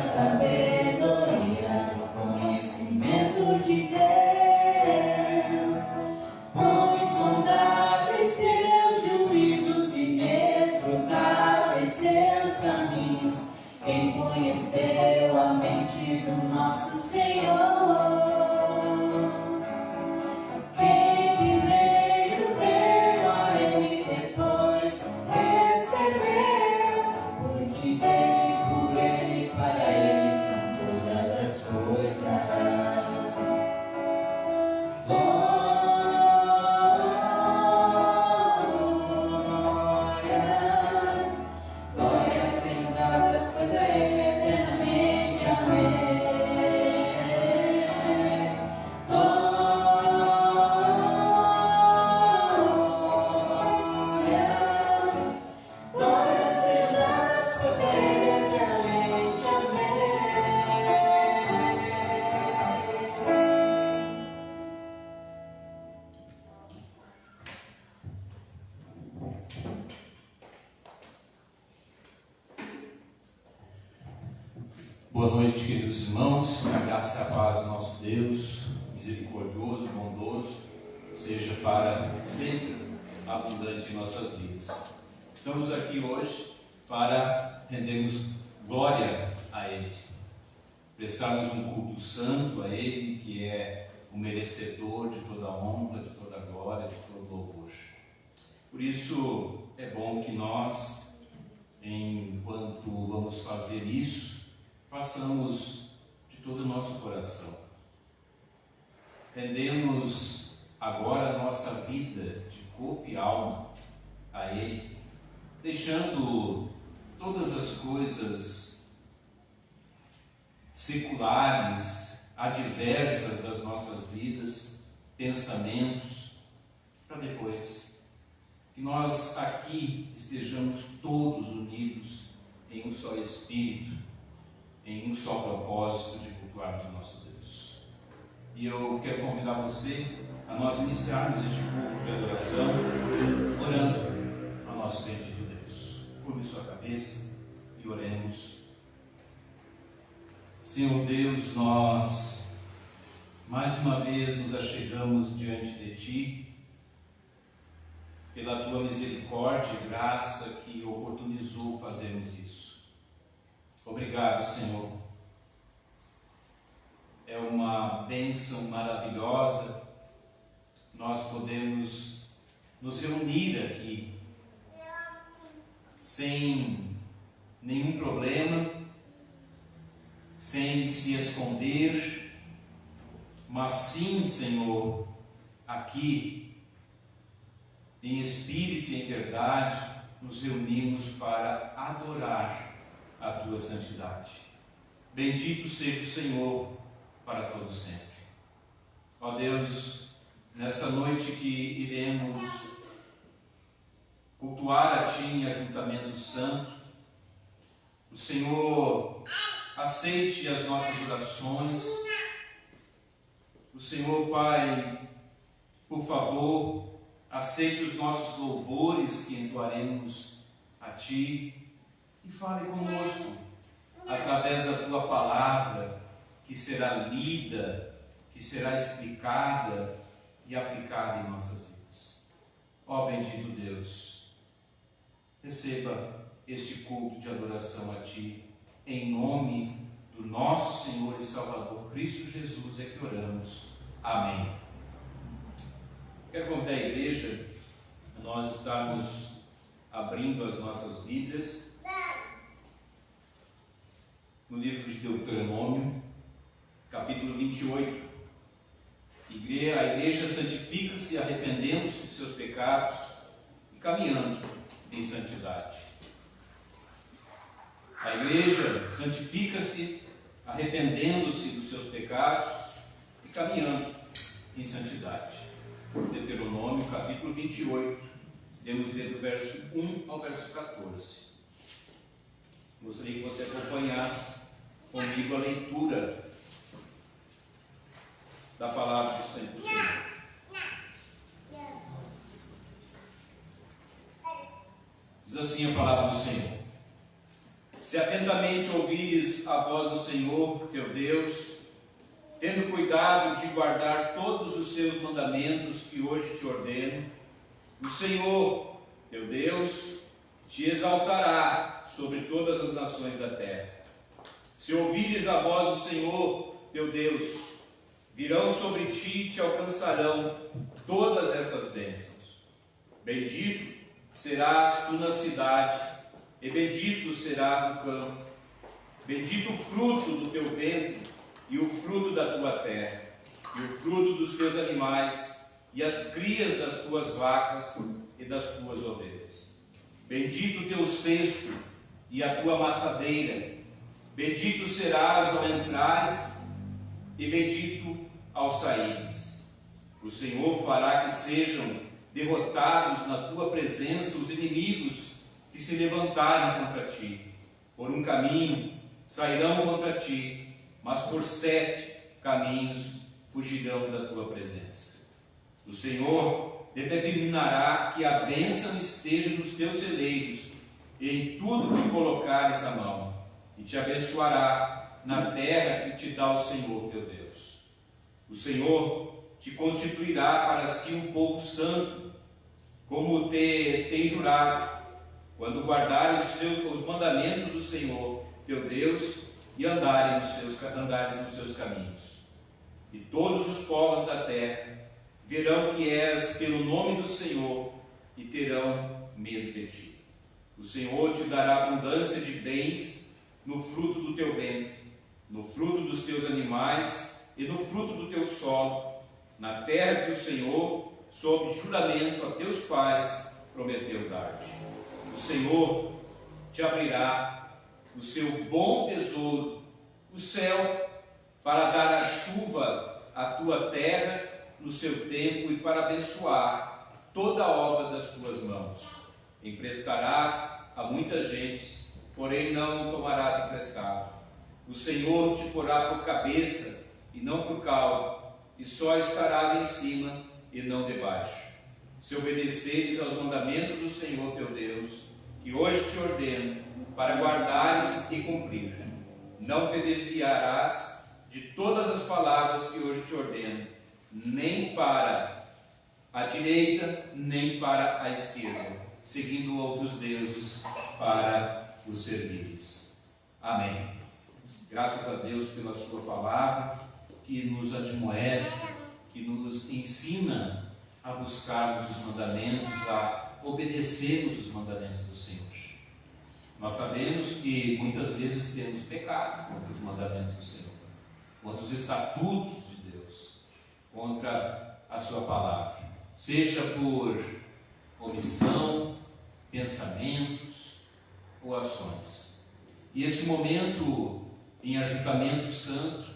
sabedoria, conhecimento de Deus. Insondáveis teus juízos, inescrutáveis seus caminhos. Quem conheceu a mente do nosso Senhor? Boa noite, queridos irmãos. A graça e a paz do nosso Deus, misericordioso, bondoso, seja para sempre abundante em nossas vidas. Estamos aqui hoje para rendermos glória a Ele, prestarmos um culto santo a Ele, que é o merecedor de toda a honra, de toda a glória, de todo o louvor. Por isso é bom que nós, enquanto vamos fazer isso, façamos de todo o nosso coração. Rendemos agora a nossa vida de corpo e alma a Ele, deixando todas as coisas seculares, adversas das nossas vidas, pensamentos, para depois. Que nós aqui estejamos todos unidos em um só Espírito, em um só propósito de cultuarmos o nosso Deus. E eu quero convidar você a nós iniciarmos este culto de adoração orando ao nosso bendito Deus. Curve sua cabeça e oremos. Senhor Deus, nós mais uma vez nos achegamos diante de Ti, pela Tua misericórdia e graça que oportunizou fazermos isso. Obrigado, Senhor. É uma bênção maravilhosa nós podemos nos reunir aqui sem nenhum problema, sem se esconder, mas sim, Senhor, aqui em espírito e em verdade nos reunimos para adorar a Tua santidade. Bendito seja o Senhor para todo sempre. Ó Deus, nesta noite que iremos cultuar a Ti em ajuntamento santo, o Senhor aceite as nossas orações. O Senhor, Pai, por favor, aceite os nossos louvores que entoaremos a Ti. E fale conosco através da Tua palavra, que será lida, que será explicada e aplicada em nossas vidas. Ó bendito Deus, receba este culto de adoração a Ti, em nome do nosso Senhor e Salvador Cristo Jesus é que oramos. Amém. Quero convidar a igreja a nós estarmos abrindo as nossas Bíblias no livro de Deuteronômio, capítulo 28. A igreja santifica-se arrependendo-se de seus pecados e caminhando em santidade. A igreja santifica-se arrependendo-se dos seus pecados e caminhando em santidade. Deuteronômio, capítulo 28, temos ler do verso 1 ao verso 14. Gostaria que você acompanhasse comigo a leitura da palavra do Senhor. Diz assim a palavra do Senhor: se atentamente ouvires a voz do Senhor, teu Deus, tendo cuidado de guardar todos os seus mandamentos que hoje te ordeno, o Senhor, teu Deus, te exaltará sobre todas as nações da terra. Se ouvires a voz do Senhor, teu Deus, virão sobre ti e te alcançarão todas estas bênçãos. Bendito serás tu na cidade, e bendito serás no campo. Bendito o fruto do teu ventre, e o fruto da tua terra, e o fruto dos teus animais, e as crias das tuas vacas e das tuas ovelhas. Bendito o teu cesto e a tua amassadeira. Bendito serás ao entrares, e bendito ao saíres. O Senhor fará que sejam derrotados na tua presença os inimigos que se levantarem contra ti. Por um caminho sairão contra ti, mas por 7 caminhos fugirão da tua presença. O Senhor determinará que a bênção esteja nos teus celeiros e em tudo que colocares a mão, e te abençoará na terra que te dá o Senhor teu Deus. O Senhor te constituirá para si um povo santo, como te tem jurado, quando guardares os mandamentos do Senhor teu Deus e andares nos seus caminhos. E todos os povos da terra verão que és pelo nome do Senhor e terão medo de ti. O Senhor te dará abundância de bens no fruto do teu ventre, no fruto dos teus animais e no fruto do teu solo, na terra que o Senhor, sob juramento a teus pais, prometeu dar-te. O Senhor te abrirá o seu bom tesouro, o céu, para dar a chuva à tua terra no seu tempo e para abençoar toda a obra das tuas mãos. Emprestarás a muitas gentes, porém não tomarás emprestado. O Senhor te porá por cabeça e não por cauda, e só estarás em cima e não debaixo. Se obedeceres aos mandamentos do Senhor teu Deus, que hoje te ordeno, para guardares e cumprir, não te desviarás de todas as palavras que hoje te ordeno, nem para a direita, nem para a esquerda, seguindo outros deuses para os servires. Amém. Graças a Deus pela sua palavra, que nos admoesta, que nos ensina a buscarmos os mandamentos, a obedecermos os mandamentos do Senhor. Nós sabemos que muitas vezes temos pecado contra os mandamentos do Senhor, contra os estatutos de Deus, contra a sua palavra, seja por omissão, pensamentos ou ações. E esse momento em ajuntamento santo,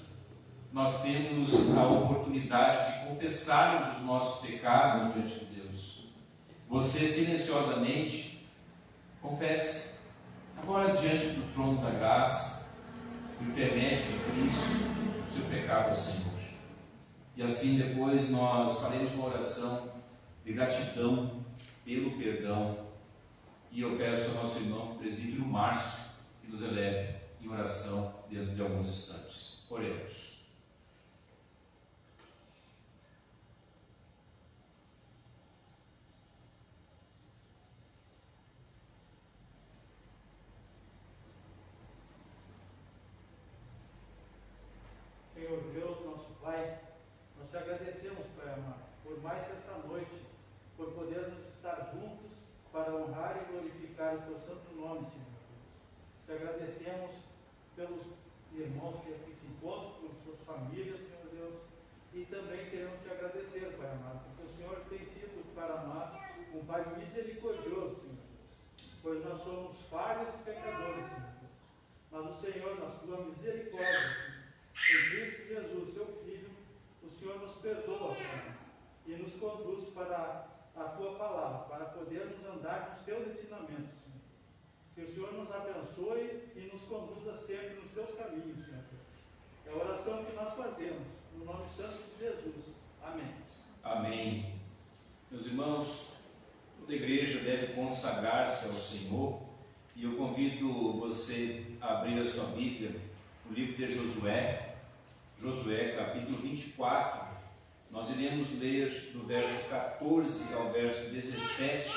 nós temos a oportunidade de confessarmos os nossos pecados diante de Deus. Você silenciosamente confesse, agora diante do trono da graça, por intermédio de Cristo, seu pecado ao Senhor. E assim depois nós faremos uma oração de gratidão pelo perdão. E eu peço ao nosso irmão, o presbítero Márcio, que nos eleve em oração dentro de alguns instantes. Oremos. Senhor Deus, nosso Pai, nós te agradecemos, Pai amado, por mais esta noite, por podermos estar juntos para honrar e glorificar o teu santo nome, Senhor Deus. Te agradecemos pelos irmãos que aqui se encontram, por suas famílias, Senhor Deus, e também queremos te agradecer, Pai amado, porque o Senhor tem sido para nós um Pai misericordioso, Senhor Deus, pois nós somos falhos e pecadores, Senhor Deus, mas o Senhor, na sua misericórdia, em Cristo Jesus, seu Filho, o Senhor nos perdoa, Pai, e nos conduz para a tua palavra, para podermos andar nos teus ensinamentos, Senhor. Que o Senhor nos abençoe e nos conduza sempre nos teus caminhos, Senhor. É a oração que nós fazemos, no nome santo de Jesus. Amém. Amém. Meus irmãos, toda igreja deve consagrar-se ao Senhor E eu convido você a abrir a sua Bíblia no livro de Josué, capítulo 24. Nós iremos ler do verso 14 ao verso 17.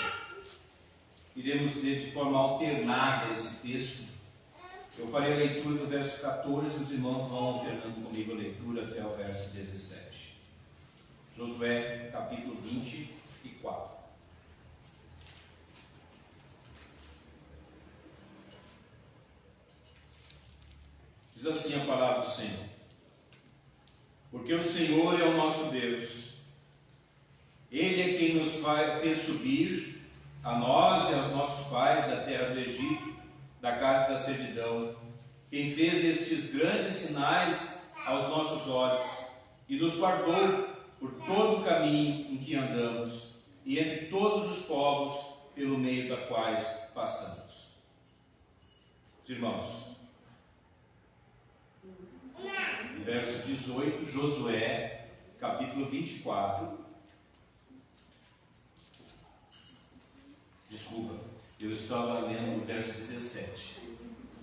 Iremos ler de forma alternada esse texto. Eu farei a leitura do verso 14 e os irmãos vão alternando comigo a leitura até o verso 17. Josué, capítulo 24. Diz assim a palavra do Senhor: porque o Senhor é o nosso Deus, Ele é quem nos fez subir, a nós e aos nossos pais, da terra do Egito, da casa da servidão, quem fez estes grandes sinais aos nossos olhos, e nos guardou por todo o caminho em que andamos, e entre todos os povos pelo meio da quais passamos. Irmãos, verso 18, Josué, capítulo 24. Desculpa, eu estava lendo o verso 17.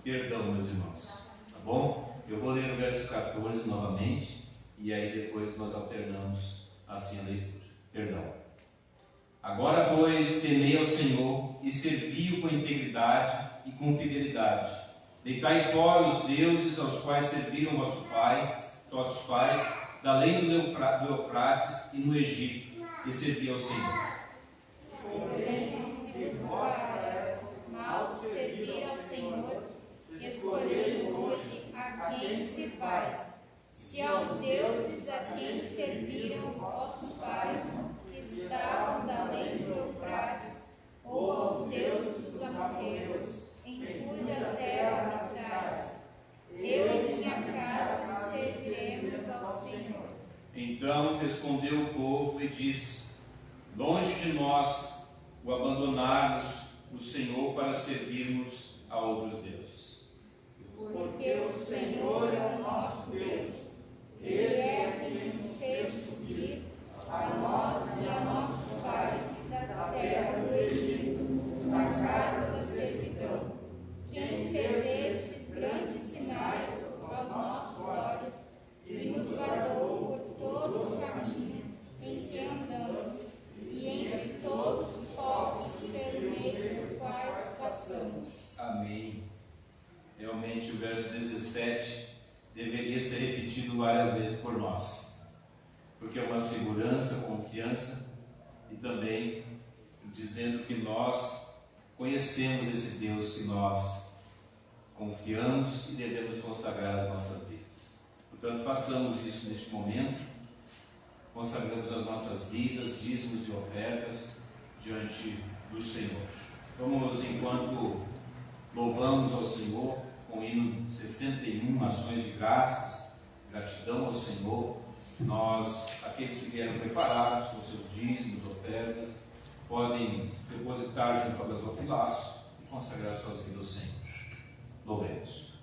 Perdão, meus irmãos. Tá bom? Eu vou ler o verso 14 novamente e aí depois nós alternamos assim a leitura. Perdão. Agora, pois, temei ao Senhor e servi-o com integridade e com fidelidade. Deitai fora os deuses aos quais serviram vossos pais, da além do Eufrates e no Egito, e servi ao Senhor. Mal servir ao Senhor, escolhei hoje a quem servais. Se aos deuses a quem serviram vossos pais, que estavam da além do Eufrates, ou aos deuses dos amorreus, em cuja terra habitais, eu e minha casa serviremos ao Senhor. Então respondeu o povo e disse: longe de nós o abandonarmos o Senhor para servirmos a outros deuses. Porque o Senhor é o nosso Deus, Ele é quem nos fez subir, a nós e a nossos pais, da terra do Egito, da casa da servidão, quem fez estes grandes sinais aos nossos olhos e nos guardou por todo o caminho em que andamos e entre todos os povos pelo meio dos quais passamos. Amém. Realmente o verso 17 deveria ser repetido várias vezes por nós, porque é uma segurança, confiança e também dizendo que nós conhecemos esse Deus que nós confiamos e devemos consagrar as nossas vidas. Portanto, façamos isso neste momento, consagramos as nossas vidas, dízimos e ofertas diante do Senhor. Vamos, enquanto louvamos ao Senhor, com o hino 61, ações de graças, gratidão ao Senhor, nós, aqueles que vieram preparados com seus dízimos, ofertas, podem depositar junto ao gasofilaço e consagrar suas vidas ao Senhor. Louvemos.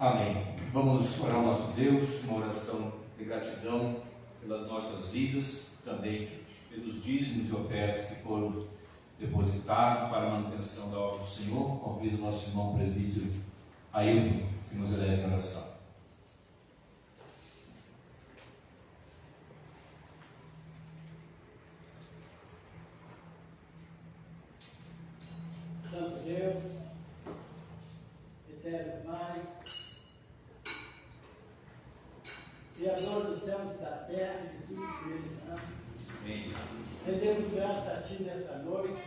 Amém. Vamos orar ao nosso Deus, uma oração de gratidão pelas nossas vidas, também pelos dízimos e ofertas que foram depositados para a manutenção da obra do Senhor. Convido o nosso irmão presbítero Ailton que nos eleve a oração. Santo Deus, eterno Pai, Criador dos céus e da terra e de tudo que eles amam, Amém. rendemos graça a Ti nesta noite,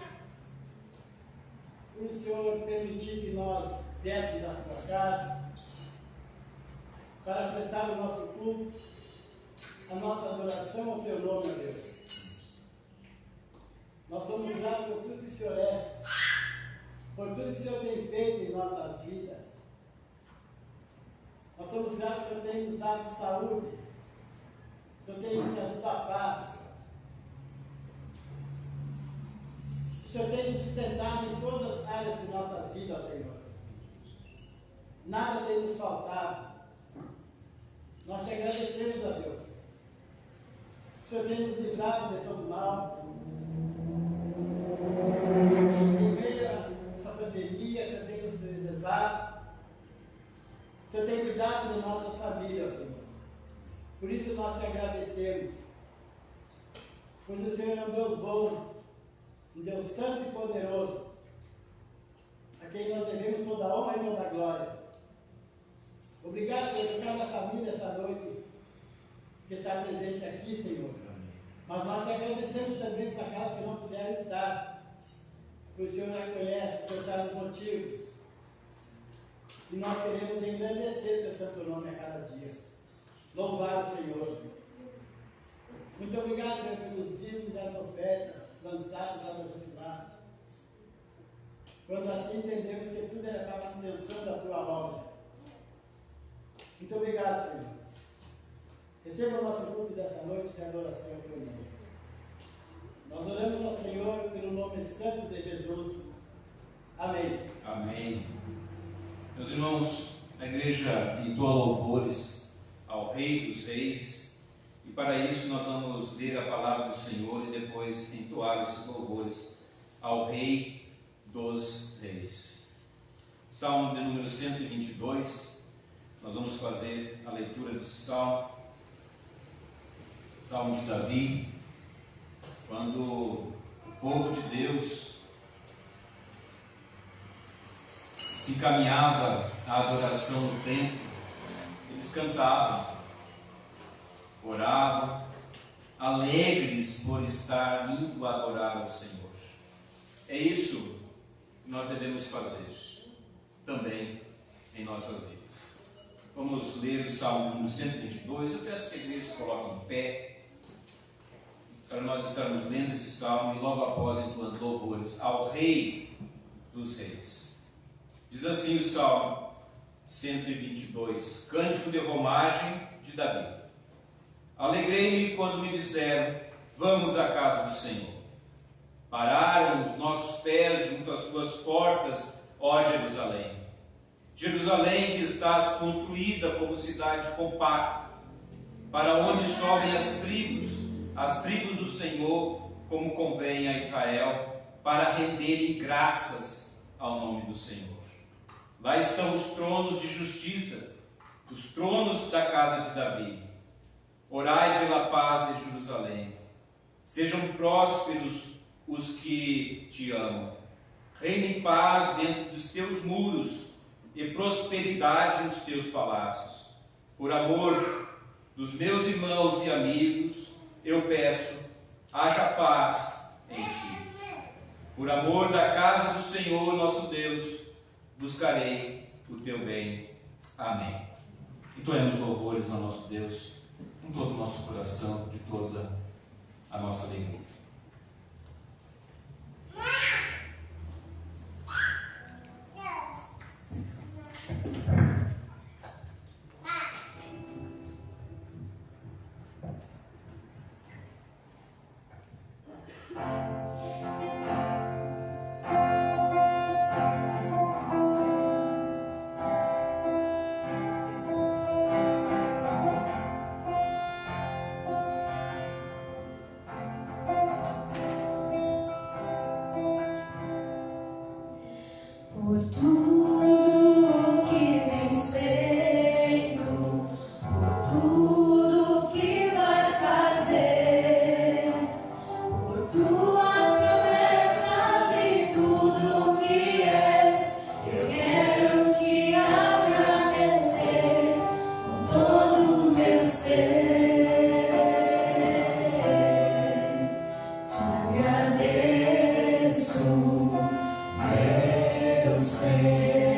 por o Senhor permitir que nós viéssemos à Tua casa, para prestar o nosso culto, a nossa adoração ao Teu nome, ó Deus. Nós somos gratos por tudo que o Senhor é, por tudo que o Senhor tem feito em nossas vidas. Nós somos gratos que o Senhor tem nos dado saúde, o Senhor tem nos trazido a paz, o Senhor tem nos sustentado em todas as áreas de nossas vidas, Senhor. Nada tem nos faltado. Nós te agradecemos, ó Deus. O Senhor tem nos livrado de todo mal. Em meio a essa pandemia, o Senhor tem nos preservado. O Senhor tem cuidado de nossas famílias, Senhor. Por isso nós te agradecemos. Pois o Senhor é um Deus bom, um Deus santo e poderoso, a quem nós devemos toda a honra e toda a glória. Obrigado, Senhor, por cada família essa noite que está presente aqui, Senhor. Mas nós te agradecemos também por aquelas que não puderam estar. Pois o Senhor já conhece, o Senhor sabe os motivos. E nós queremos engrandecer teu santo nome a cada dia. Louvar o Senhor. Muito obrigado, Senhor, pelos dízimos e as ofertas lançadas à nossa classe. Quando assim entendemos que tudo era para a manutenção da tua obra. Muito obrigado, Senhor. Receba o nosso culto desta noite de adoração ao teu nome. Nós oramos ao Senhor pelo nome santo de Jesus. Amém. Amém. Meus irmãos, a igreja entoa louvores ao Rei dos Reis, e para isso nós vamos ler a palavra do Senhor e depois entoar esses louvores ao Rei dos Reis. Salmo de número 122, nós vamos fazer a leitura desse salmo, Salmo de Davi, quando o povo de Deus se encaminhava à adoração no templo, eles cantavam, oravam, alegres por estar indo adorar ao Senhor. É isso que nós devemos fazer também em nossas vidas. Vamos ler o Salmo número 122. Eu peço que a igreja se coloque em pé para nós estarmos lendo esse salmo e logo após entoando louvores ao Rei dos Reis. Diz assim o Salmo 122, cântico de romagem de Davi. Alegrei-me quando me disseram, vamos à casa do Senhor. Pararam os nossos pés junto às tuas portas, ó Jerusalém. Jerusalém que estás construída como cidade compacta, para onde sobem as tribos do Senhor, como convém a Israel, para renderem graças ao nome do Senhor. Lá estão os tronos de justiça, os tronos da casa de Davi. Orai pela paz de Jerusalém. Sejam prósperos os que te amam. Reine em paz dentro dos teus muros e prosperidade nos teus palácios. Por amor dos meus irmãos e amigos, eu peço, haja paz em ti. Por amor da casa do Senhor nosso Deus, buscarei o teu bem. Amém. Entoemos louvores ao nosso Deus com todo o nosso coração, de toda a nossa alegria. por tudo que vens feito, por tudo que vais fazer, por tuas promessas e tudo que és. Eu quero te agradecer com todo o meu ser. Te agradeço, meu Senhor.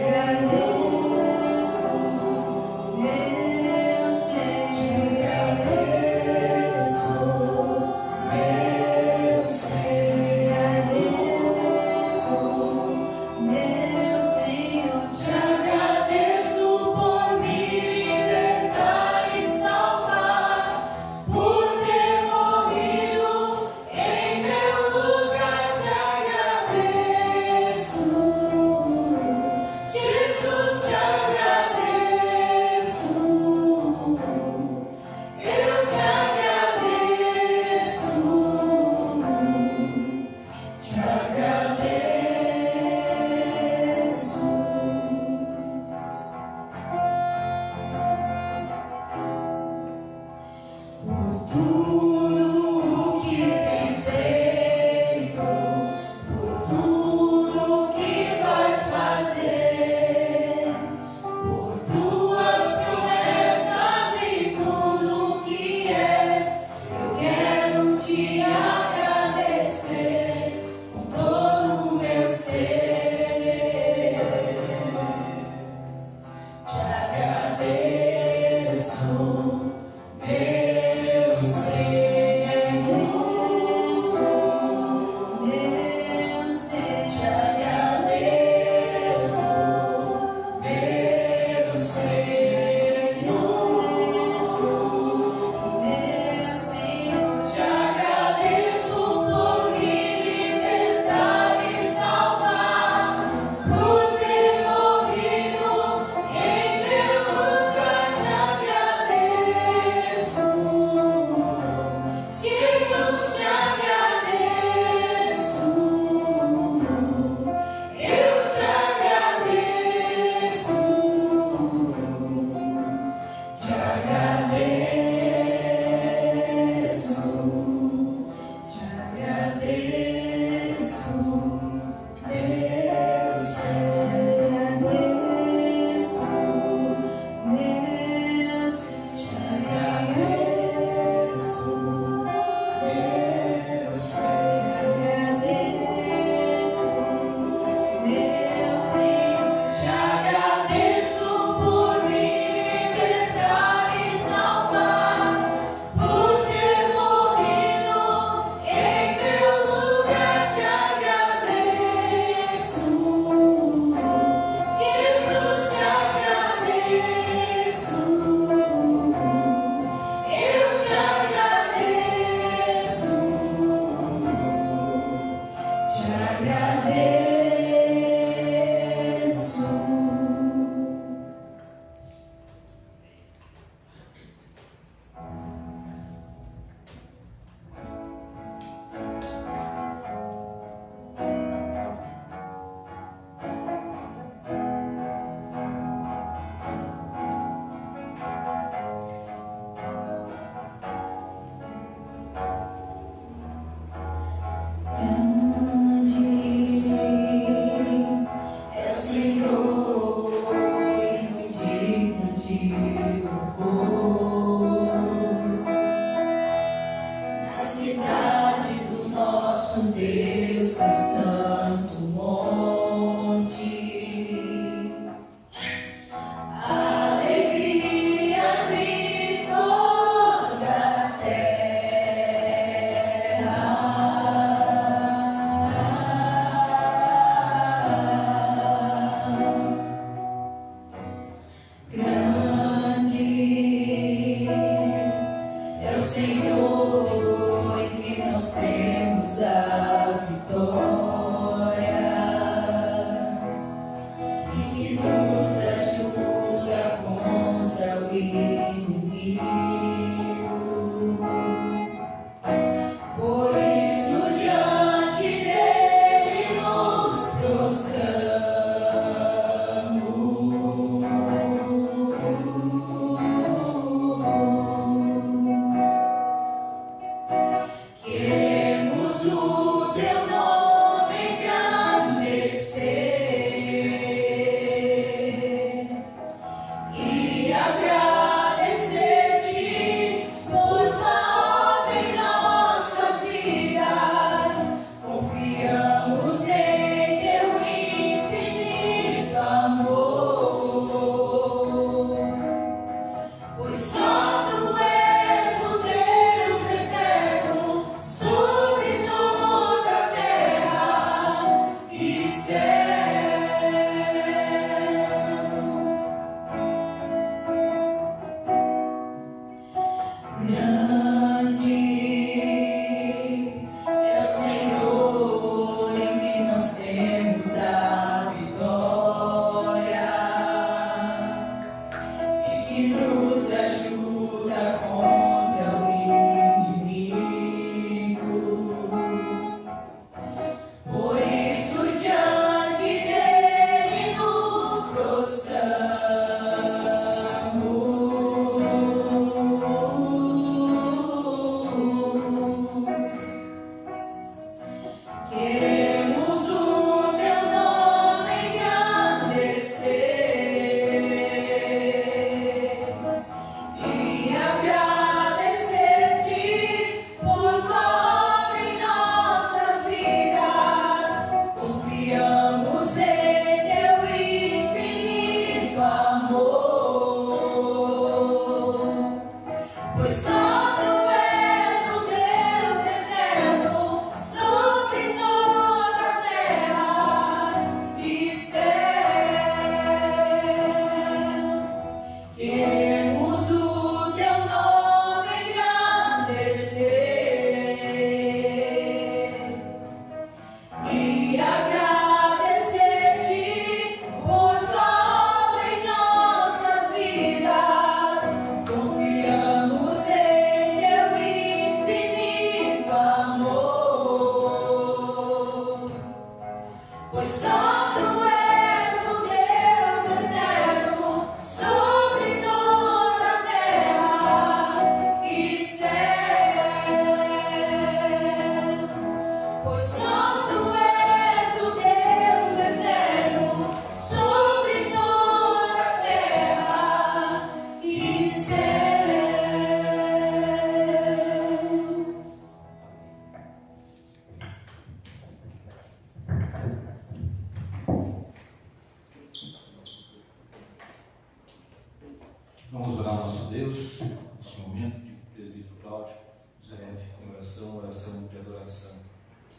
Vamos orar ao nosso Deus neste momento, de presbítero Cláudio, nos leve em oração de adoração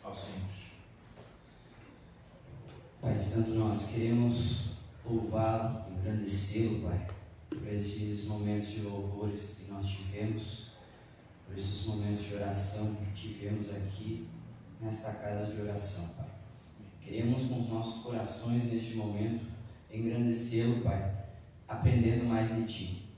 ao Senhor. Pai Santo, nós queremos louvá-lo, engrandecê-lo, Pai, por esses momentos de louvores que nós tivemos, por esses momentos de oração que tivemos aqui nesta casa de oração, Pai. Queremos com os nossos corações neste momento engrandecê-lo, Pai, aprendendo mais de Ti,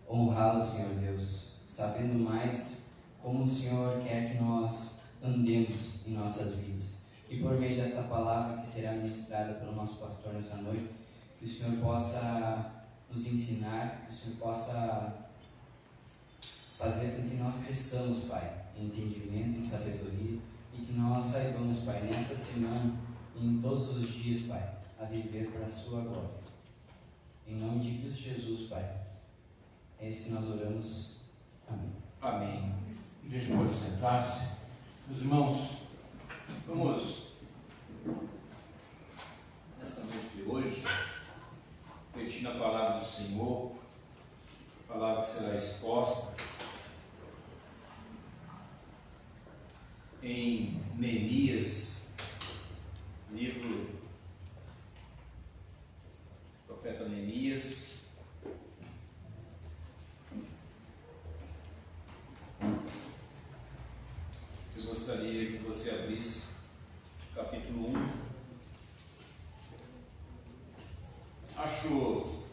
honrá-lo, Senhor Deus, sabendo mais como o Senhor quer que nós andemos em nossas vidas. E por meio desta palavra que será ministrada pelo nosso pastor nessa noite, que o Senhor possa nos ensinar, que o Senhor possa fazer com que nós cresçamos, Pai, em entendimento, em sabedoria, e que nós saibamos, Pai, nessa semana e em todos os dias, Pai, a viver para a Sua glória. Em nome de Cristo Jesus, Pai, é isso que nós oramos. Amém. Amém. A igreja pode sentar-se. Meus irmãos, vamos, nesta noite de hoje, refletir na palavra do Senhor, a palavra que será exposta em Neemias, livro do profeta Neemias. Eu gostaria que você abrisse capítulo 1. Acho,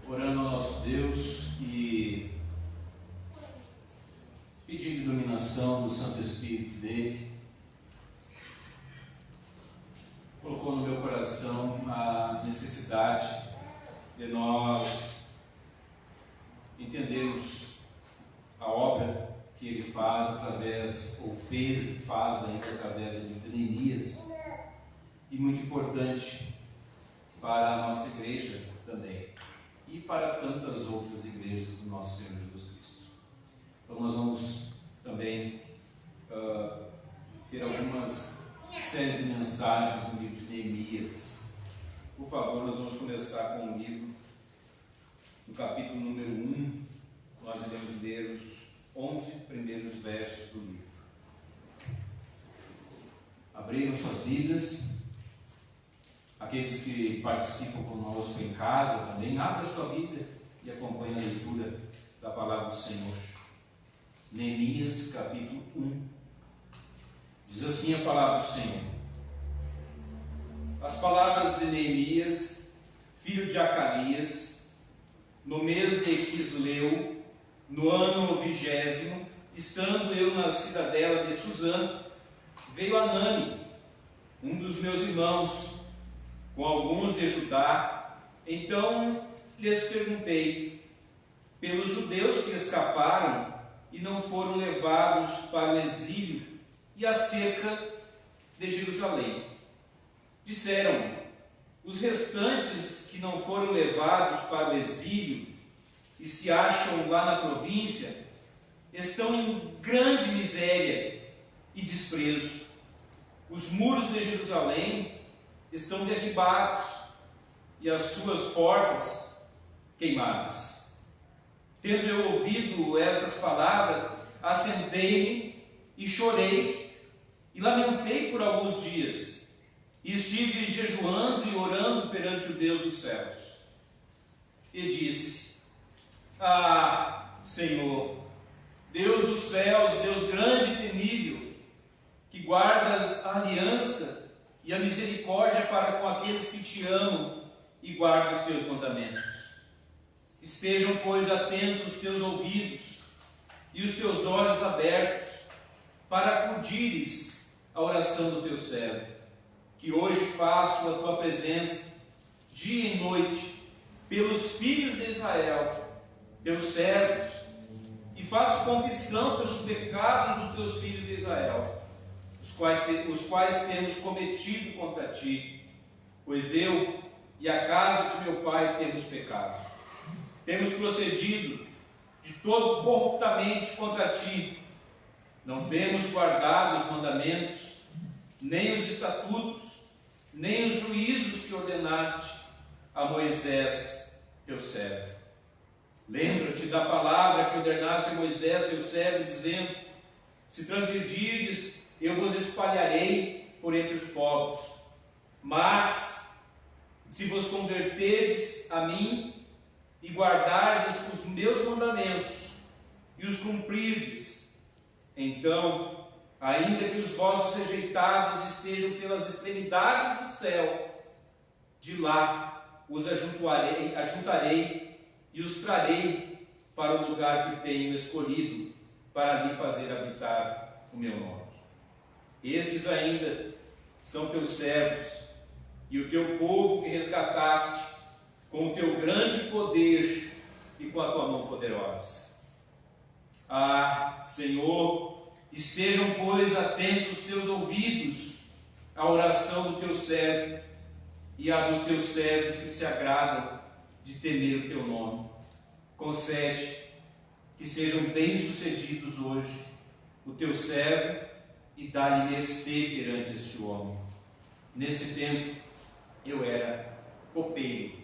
orando ao nosso Deus e pedindo iluminação do Santo Espírito dele, colocou no meu coração a necessidade de nós entendermos a obra que ele faz através, ou fez e faz ainda através de Neemias, e muito importante para a nossa igreja também, e para tantas outras igrejas do nosso Senhor Jesus Cristo. Então nós vamos também ter algumas séries de mensagens no livro de Neemias. Por favor, nós vamos começar com o livro, no capítulo número 1, nós iremos ler os 11 primeiros versos do livro. Abriram suas Bíblias. Aqueles que participam conosco em casa também, abra sua Bíblia e acompanhe a leitura da palavra do Senhor. Neemias, capítulo 1. Diz assim a palavra do Senhor: As palavras de Neemias, filho de Acalias, no mês de Quisleu, no ano 20º, estando eu na cidadela de Suzã, veio Anani, um dos meus irmãos, com alguns de Judá. Então lhes perguntei pelos judeus que escaparam e não foram levados para o exílio e acerca de Jerusalém. Disseram: os restantes que não foram levados para o exílio e se acham lá na província estão em grande miséria e desprezo. Os muros de Jerusalém estão derribados e as suas portas queimadas. Tendo eu ouvido essas palavras, assentei-me e chorei e lamentei por alguns dias, e estive jejuando e orando perante o Deus dos céus. E disse: Ah, Senhor, Deus dos céus, Deus grande e temível, que guardas a aliança e a misericórdia para com aqueles que te amam e guardam os teus mandamentos. Estejam, pois, atentos os teus ouvidos e os teus olhos abertos, para acudires à oração do teu servo, que hoje faço a tua presença, dia e noite, pelos filhos de Israel, teus servos, e faço confissão pelos pecados dos teus filhos de Israel, os quais temos cometido contra ti, pois eu e a casa de meu pai temos pecado. Temos procedido de todo corruptamente contra ti, não temos guardado os mandamentos, nem os estatutos, nem os juízos que ordenaste a Moisés, teu servo. Lembra-te da palavra que ordenaste a Moisés, teu servo, dizendo: se transgredirdes, eu vos espalharei por entre os povos. Mas, se vos converterdes a mim e guardardes os meus mandamentos e os cumprirdes, então, ainda que os vossos rejeitados estejam pelas extremidades do céu, de lá os ajuntarei e os trarei para o lugar que tenho escolhido para lhe fazer habitar o meu nome. Estes ainda são teus servos e o teu povo que resgataste com o teu grande poder e com a tua mão poderosa. Ah, Senhor, estejam, pois, atentos teus ouvidos à oração do teu servo e à dos teus servos que se agradam de temer o teu nome. Concede que sejam bem-sucedidos hoje o teu servo e dá-lhe mercê perante este homem. Nesse tempo eu era copeiro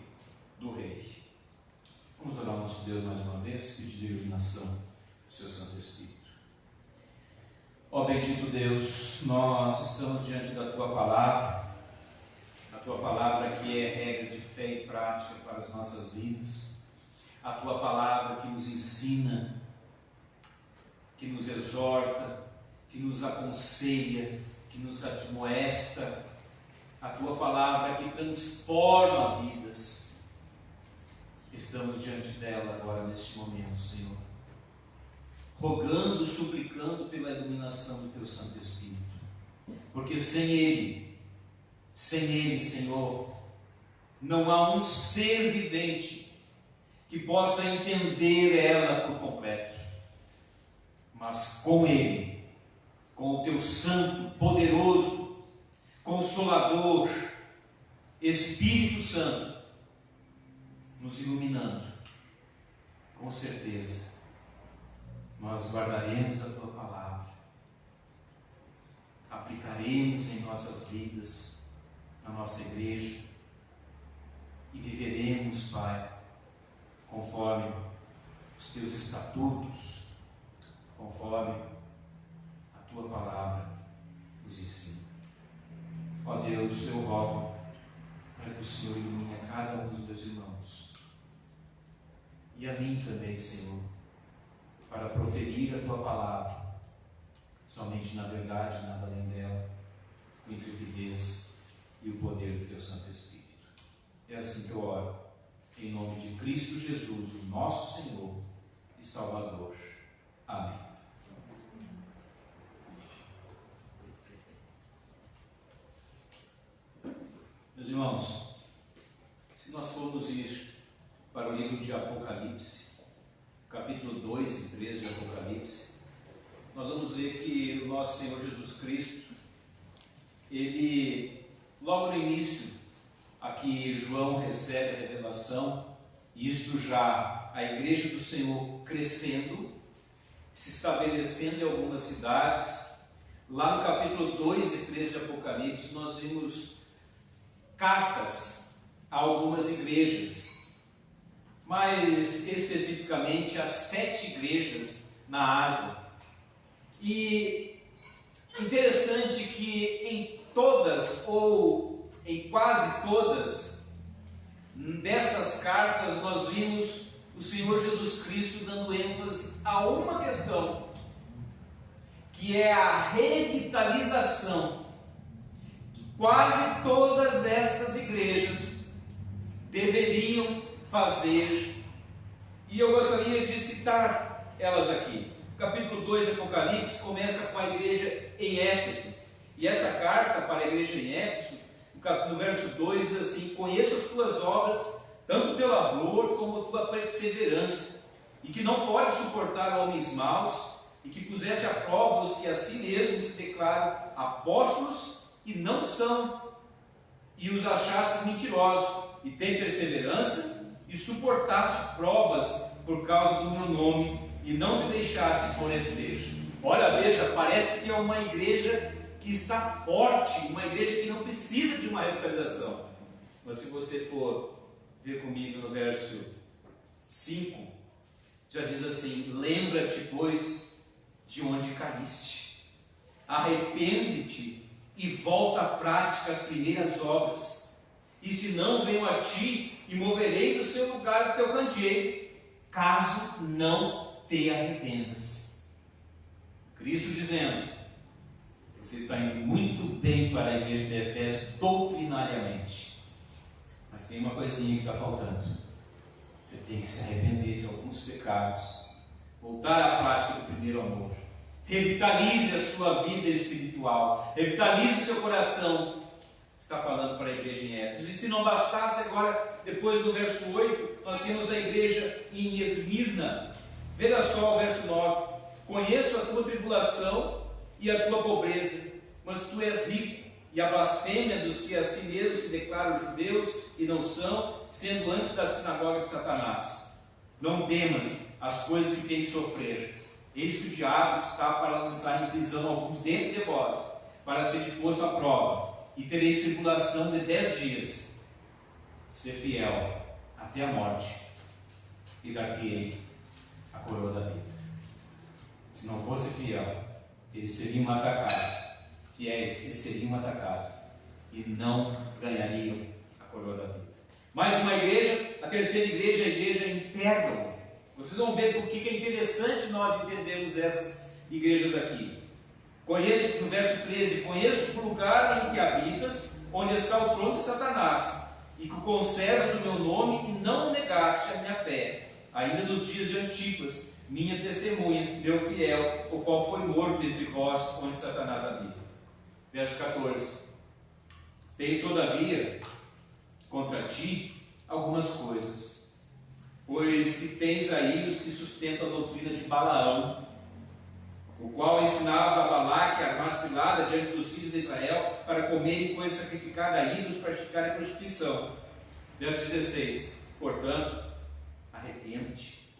do rei. Vamos orar ao nosso Deus mais uma vez, pedir a iluminação do seu Santo Espírito. Ó bendito Deus, nós estamos diante da tua palavra, a tua palavra que é regra de fé e prática para as nossas vidas, a tua palavra que nos ensina, que nos exorta, que nos aconselha, que nos admoesta, a tua palavra que transforma vidas. Estamos diante dela agora neste momento, Senhor, rogando, suplicando pela iluminação do teu Santo Espírito, porque sem Ele, Senhor, não há um ser vivente que possa entender ela por completo, mas com Ele, com o teu Santo, poderoso, Consolador, Espírito Santo, nos iluminando, com certeza, nós guardaremos a tua palavra, aplicaremos em nossas vidas, na nossa igreja, e viveremos, Pai, conforme os teus estatutos, conforme a tua palavra nos ensina. Ó Deus, eu rogo para que o Senhor ilumine a cada um dos meus irmãos, e a mim também, Senhor, para proferir a tua palavra, somente na verdade, nada além dela, com intrepidez e o poder do teu Santo Espírito. É assim que eu oro, em nome de Cristo Jesus, o nosso Senhor e Salvador. Amém. Meus irmãos, se nós formos ir para o livro de Apocalipse, capítulo 2 e 3 de Apocalipse, nós vamos ver que o nosso Senhor Jesus Cristo, ele, logo no início, aqui João recebe a revelação, e isto já a igreja do Senhor crescendo, se estabelecendo em algumas cidades. Lá no capítulo 2 e 3 de Apocalipse, nós vimos cartas a algumas igrejas, mais especificamente a 7 igrejas na Ásia. E interessante que em todas, ou em quase todas dessas cartas, nós vimos o Senhor Jesus Cristo dando ênfase a uma questão, que é a revitalização que quase todas estas igrejas deveriam fazer, e eu gostaria de citar elas aqui. O capítulo 2 de Apocalipse começa com a igreja em Éfeso, e essa carta para a igreja em Éfeso, no verso 2 diz assim: conheço as tuas obras, tanto o teu labor como a tua perseverança, e que não podes suportar homens maus, e que puseste à prova os que a si mesmos se declaram apóstolos e não são, e os achaste mentirosos, e tem perseverança, e suportaste provas por causa do meu nome, e não te deixaste esmorecer. Olha, veja, parece que é uma igreja que está forte, uma igreja que não precisa de uma revitalização. Mas se você for vê comigo no verso 5, já diz assim: lembra-te, pois, de onde caíste, arrepende-te e volta à prática as primeiras obras, e se não, venho a ti e moverei do seu lugar o teu candeeiro, caso não te arrependas. Cristo dizendo: você está indo muito bem para a igreja de Efésios doutrinariamente, mas tem uma coisinha que está faltando. Você tem que se arrepender de alguns pecados, voltar à prática do primeiro amor. Revitalize a sua vida espiritual, revitalize o seu coração. Está falando para a igreja em Éfeso. E se não bastasse, agora, depois do verso 8, nós temos a igreja em Esmirna. Veja só o verso 9: conheço a tua tribulação e a tua pobreza, mas tu és rico, e a blasfêmia dos que a si mesmos se declaram judeus e não são, sendo antes da sinagoga de Satanás. Não temas as coisas que tens de sofrer. Eis que o diabo está para lançar em prisão alguns dentro de vós, para ser posto à prova, e tereis tribulação de 10 dias. Ser fiel até a morte, e dar-te-ei a coroa da vida. Se não fosse fiel, eles seriam atacados. Fiéis, eles seriam atacados e não ganhariam a coroa da vida. Mais uma igreja, a terceira igreja, a igreja em Pérgamo. Vocês vão ver por que é interessante nós entendermos essas igrejas aqui. Conheço, no verso 13, conheço o lugar em que habitas, onde está o trono de Satanás, e que conservas o meu nome e não negaste a minha fé, ainda nos dias de Antipas, minha testemunha, meu fiel, o qual foi morto entre vós, onde Satanás habita. Verso 14: tenho todavia contra ti algumas coisas, pois que tens aí os que sustentam a doutrina de Balaão, o qual ensinava a Balaque a armar cilada diante dos filhos de Israel para comerem coisa sacrificada a ídolos, praticarem prostituição. Verso 16: portanto, arrepende-te,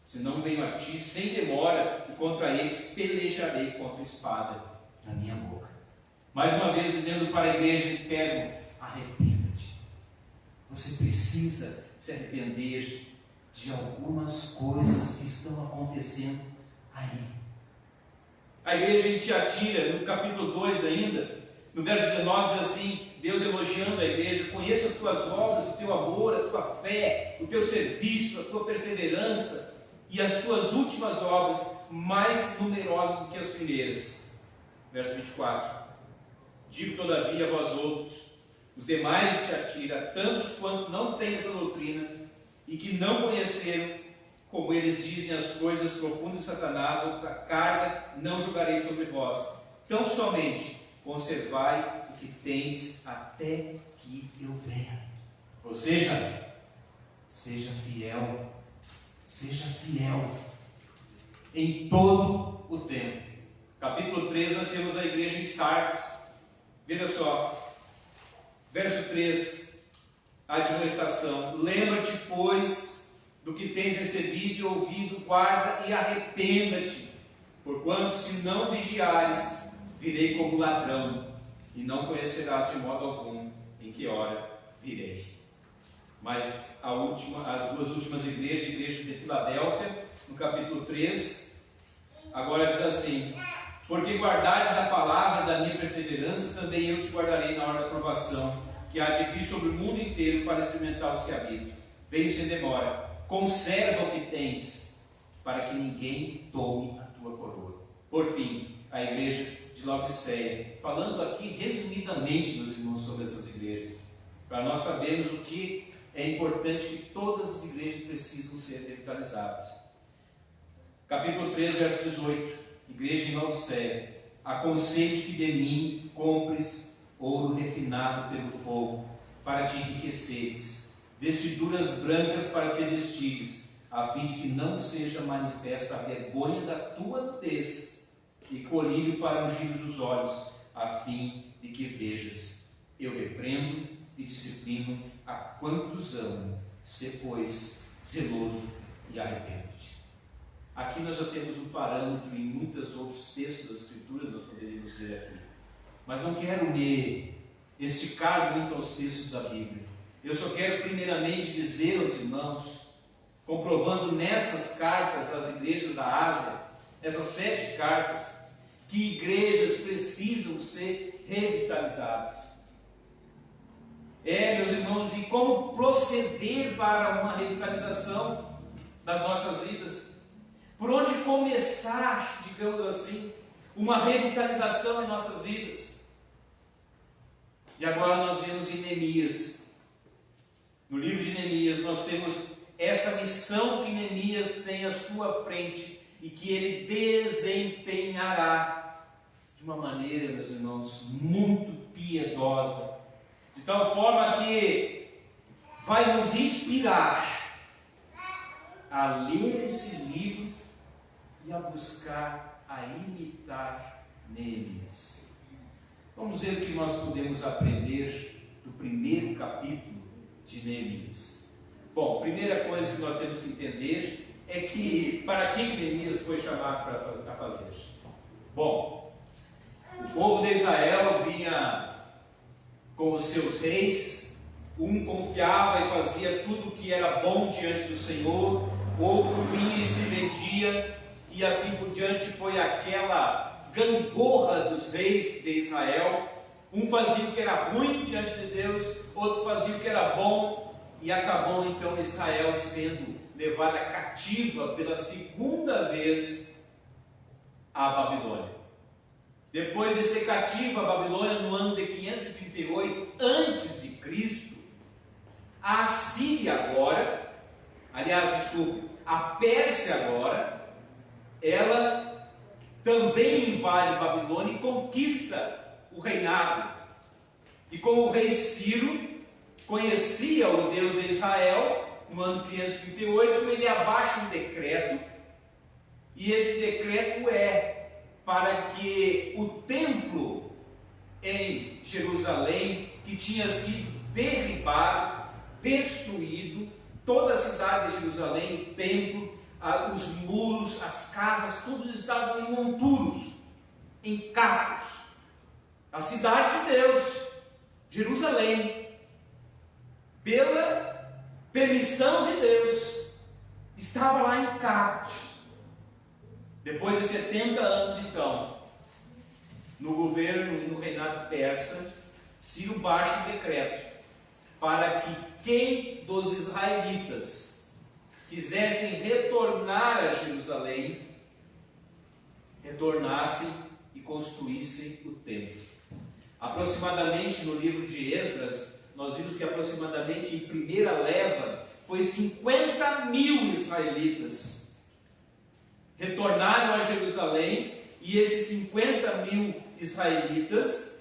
senão venho a ti sem demora, e contra eles pelejarei contra a espada na minha boca. Mais uma vez dizendo para a igreja de Pérgamo: arrependa-te. Você precisa se arrepender de algumas coisas que estão acontecendo aí. A igreja em Tiatira, no capítulo 2 ainda, no verso 19 diz assim, Deus elogiando a igreja: conheça as tuas obras, o teu amor, a tua fé, o teu serviço, a tua perseverança e as tuas últimas obras, mais numerosas do que as primeiras. Verso 24: digo todavia a vós outros, os demais de Tiatira, tantos quanto não têm essa doutrina e que não conheceram, como eles dizem, as coisas profundas de Satanás, outra carga não julgarei sobre vós. Tão somente conservai o que tens até que eu venha. Ou seja, seja fiel em todo o tempo. Capítulo 3, nós temos a igreja em Sardes. Veja só, verso 3, a admoestação: lembra-te, pois, do que tens recebido e ouvido, guarda e arrependa-te, porquanto se não vigiares, virei como ladrão, e não conhecerás de modo algum em que hora virei. Mas as duas últimas igrejas, a igreja de Filadélfia, no capítulo 3, agora diz assim: porque guardares a palavra da minha perseverança, também eu te guardarei na hora da provação, que há de vir sobre o mundo inteiro para experimentar os que habitam. Vem sem demora, conserva o que tens, para que ninguém tome a tua coroa. Por fim, a igreja de Laodiceia, falando aqui resumidamente, meus irmãos, sobre essas igrejas, para nós sabermos o que é importante que todas as igrejas precisam ser revitalizadas. Capítulo 3, verso 18, igreja em Laodiceia: aconselho-te que de mim compres ouro refinado pelo fogo, para te enriqueceres, vestiduras brancas para te vestires, a fim de que não seja manifesta a vergonha da tua nudez, e colírio para ungir os olhos, a fim de que vejas. Eu repreendo e disciplino a quantos amo. Sê, pois, zeloso e arrepende-te. Aqui nós já temos um parâmetro em muitos outros textos das Escrituras, nós poderíamos ler aqui. Mas não quero me esticar muito aos textos da Bíblia. Eu só quero primeiramente dizer aos irmãos, comprovando nessas cartas às igrejas da Ásia, essas 7 cartas, que igrejas precisam ser revitalizadas. Meus irmãos, e como proceder para uma revitalização das nossas vidas? Por onde começar, digamos assim, uma revitalização em nossas vidas? E agora nós vemos em Neemias, no livro de Neemias, nós temos essa missão que Neemias tem à sua frente e que ele desempenhará de uma maneira, meus irmãos, muito piedosa, de tal forma que vai nos inspirar a ler esse livro e a buscar, a imitar Neemias. Vamos ver o que nós podemos aprender do primeiro capítulo de Neemias. Bom, a primeira coisa que nós temos que entender é que, para que Neemias foi chamado para fazer? Bom, o povo de Israel vinha com os seus reis, um confiava e fazia tudo o que era bom diante do Senhor, outro vinha e se vendia, e assim por diante. Foi aquela gangorra dos reis de Israel. Um fazia o que era ruim diante de Deus, outro fazia o que era bom, e acabou então Israel sendo levada cativa pela segunda vez à Babilônia. Depois de ser cativa a Babilônia no ano de 538 a.C., a Síria agora, a Pérsia agora, ela também invade Babilônia e conquista o reinado. E como o rei Ciro conhecia o Deus de Israel, no ano 538, ele abaixa um decreto, e esse decreto é para que o templo em Jerusalém, que tinha sido derribado, destruído, toda a cidade de Jerusalém, o templo, os muros, as casas, todos estavam em monturos, em cacos. A cidade de Deus, Jerusalém, pela permissão de Deus, estava lá em cacos. Depois de 70 anos, então, no governo e no reinado persa, Ciro baixa um decreto para que quem dos israelitas quisessem retornar a Jerusalém, retornassem e construíssem o templo. Aproximadamente no livro de Esdras, nós vimos que aproximadamente em primeira leva foi 50 mil israelitas retornaram a Jerusalém, e esses 50 mil israelitas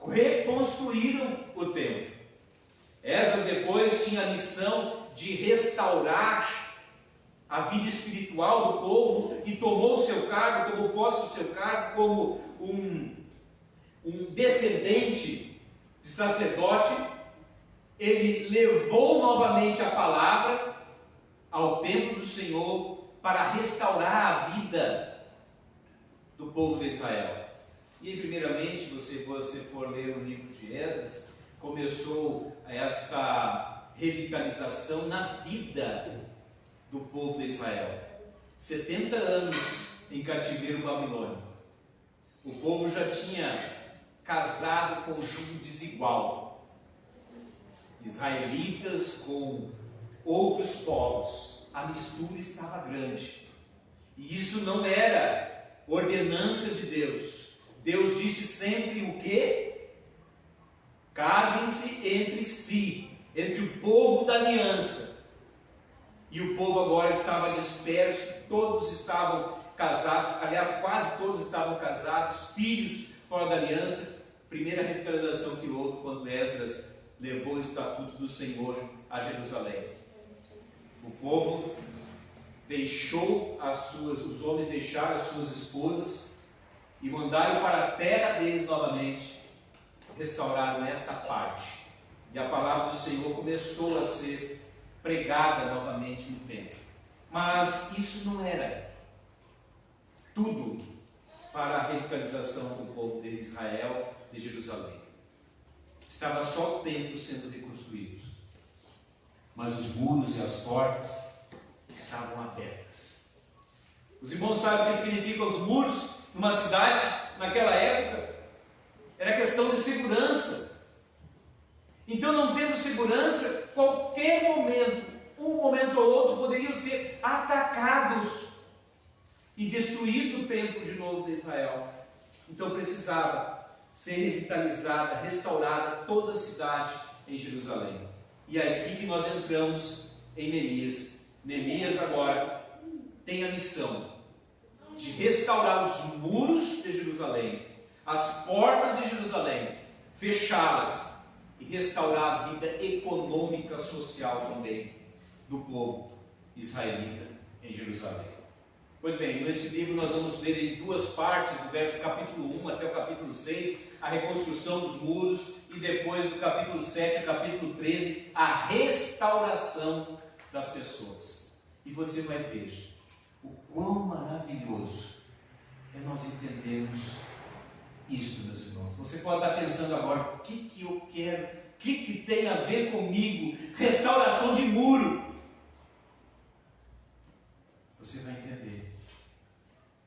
reconstruíram o templo. Esdras depois tinha a missão de restaurar a vida espiritual do povo e tomou o seu cargo, tomou posse do seu cargo como um descendente de sacerdote. Ele levou novamente a palavra ao templo do Senhor para restaurar a vida do povo de Israel. E primeiramente, se você for ler o livro de Esdras, começou esta revitalização na vida do povo de Israel. 70 anos em cativeiro babilônico. O povo já tinha casado com jugo desigual. Israelitas com outros povos. A mistura estava grande. E isso não era ordenança de Deus. Deus disse sempre o quê? Casem-se entre si, entre o povo da aliança. E o povo agora estava disperso, todos estavam casados, aliás, quase todos estavam casados, filhos fora da aliança. Primeira revitalização que houve quando Esdras levou o estatuto do Senhor a Jerusalém. O povo deixou os homens deixaram as suas esposas e mandaram para a terra deles novamente, restauraram esta parte. E a palavra do Senhor começou a ser pregada novamente no templo. Mas isso não era tudo para a revitalização do povo de Israel, de Jerusalém. Estava só o templo sendo reconstruído. mas os muros e as portas estavam abertas. Os irmãos sabem o que significam os muros numa cidade naquela época? Era questão de segurança. Então, não tendo segurança, qualquer momento, um momento ou outro, poderiam ser atacados e destruído o templo de novo de Israel. Então precisava ser revitalizada, restaurada toda a cidade em Jerusalém. E é aqui que nós entramos em Neemias. Neemias agora tem a missão de restaurar os muros de Jerusalém, as portas de Jerusalém, fechá-las e restaurar a vida econômica, social também do povo israelita em Jerusalém. Pois bem, nesse livro nós vamos ver em duas partes, do verso capítulo 1 até o capítulo 6, a reconstrução dos muros, e depois do capítulo 7 ao capítulo 13, a restauração das pessoas. E você vai ver o quão maravilhoso é nós entendermos isso, meus irmãos. Você pode estar pensando agora, o que eu quero, o que tem a ver comigo? Restauração de muro. Você vai entender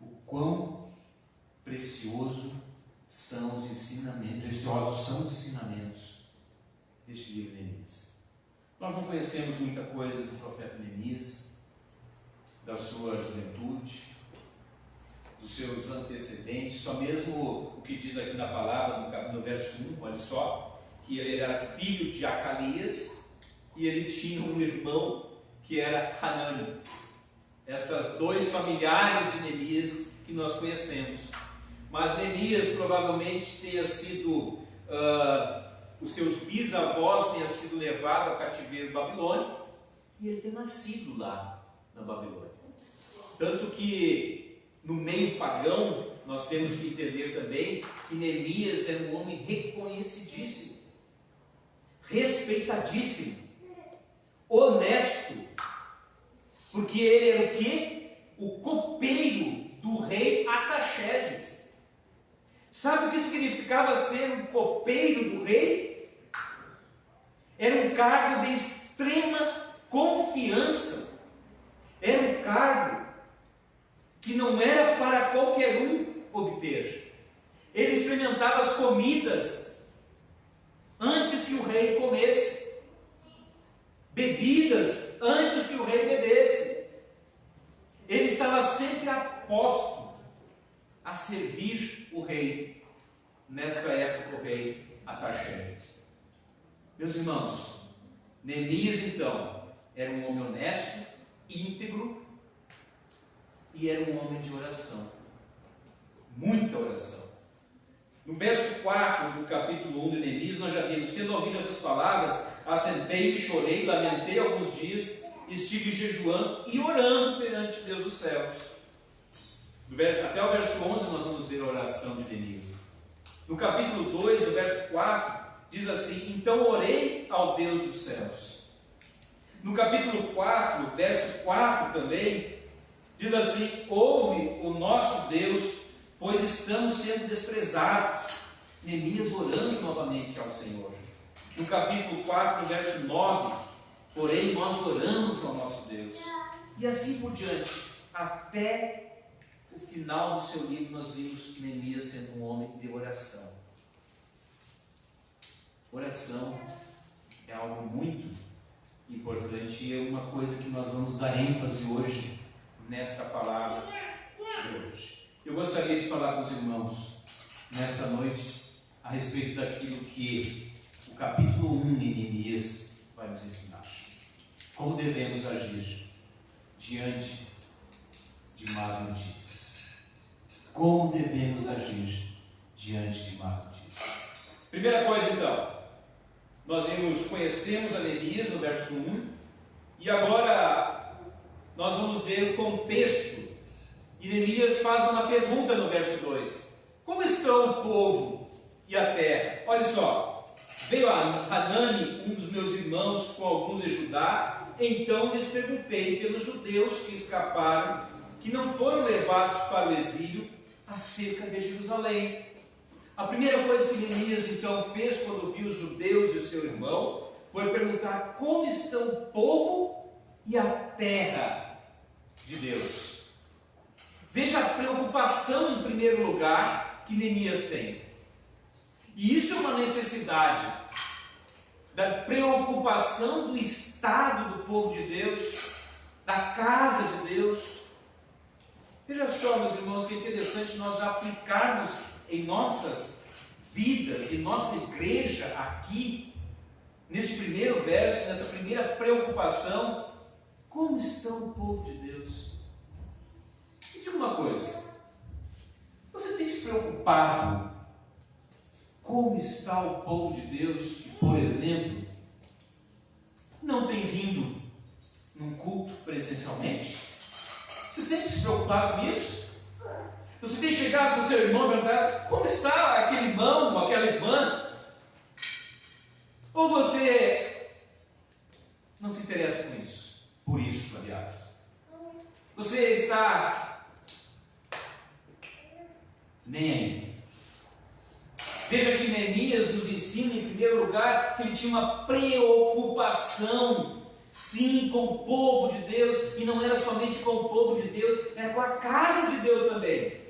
o quão preciosos são os ensinamentos deste livro de Neemias. Nós não conhecemos muita coisa do profeta Neemias, da sua juventude, dos seus antecedentes, só mesmo o que diz aqui na palavra, no verso 1, olha só, que ele era filho de Acalias e ele tinha um irmão que era Hanani. Essas dois familiares de Neemias que nós conhecemos. Mas Neemias provavelmente tenha sido, os seus bisavós tenham sido levados ao cativeiro babilônico e ele tem nascido lá na Babilônia. Tanto que no meio pagão nós temos que entender também que Neemias era um homem reconhecidíssimo, respeitadíssimo, honesto, porque ele era o quê? O copeiro do rei Artaxerxes. Sabe o que significava ser um copeiro do rei? Era um cargo de extrema confiança. Era um cargo que não era para qualquer um obter. Ele experimentava as comidas antes que o rei comesse, bebidas antes que o rei bebesse. Ele estava sempre aposto a servir o rei, nesta época o rei Artaxerxes. Meus irmãos, Neemias então era um homem honesto, íntegro, e era um homem de oração, muita oração. No verso 4 do capítulo 1 de Neemias nós já vimos: tendo ouvido essas palavras, assentei-me, chorei, lamentei alguns dias, estive jejuando e orando perante Deus dos céus. Até o verso 11 nós vamos ver a oração de Neemias. No capítulo 2, do verso 4, diz assim: então orei ao Deus dos céus. No capítulo 4, verso 4 também, diz assim: ouve o nosso Deus, pois estamos sendo desprezados. Neemias orando novamente ao Senhor. No capítulo 4, no verso 9, porém nós oramos ao nosso Deus. E assim por diante, até o final do seu livro nós vimos Neemias sendo um homem de oração. Oração é algo muito importante e é uma coisa que nós vamos dar ênfase hoje nesta palavra de hoje. Eu gostaria de falar com os irmãos nesta noite a respeito daquilo que o capítulo 1 de Neemias vai nos ensinar. Como devemos agir diante de más notícias. Como devemos agir diante de más notícias. Primeira coisa então, nós conhecemos a Neemias no verso 1, e agora nós vamos ver o contexto. E Neemias faz uma pergunta no verso 2: como estão o povo e a terra? Olha só, veio Hanani, um dos meus irmãos, com alguns de Judá, então lhes perguntei pelos judeus que escaparam, que não foram levados para o exílio, acerca de Jerusalém. A primeira coisa que Neemias então fez quando viu os judeus e o seu irmão foi perguntar como estão o povo e a terra de Deus. Veja a preocupação em primeiro lugar que Neemias tem. E isso é uma necessidade da preocupação do estado do povo de Deus, da casa de Deus. Veja só, meus irmãos, que interessante nós já aplicarmos em nossas vidas, em nossa igreja aqui, neste primeiro verso, nessa primeira preocupação, como está o povo de Deus? Me diga uma coisa, você tem se preocupado como está o povo de Deus que, por exemplo, não tem vindo num culto presencialmente? Você tem se preocupado com isso? Você tem chegado para o seu irmão e perguntado como está aquele irmão ou aquela irmã? Ou você não se interessa com isso? Por isso, aliás. Você está nem aí. Veja que Neemias nos ensina, em primeiro lugar, que ele tinha uma preocupação, sim, com o povo de Deus, e não era somente com o povo de Deus, era com a casa de Deus também.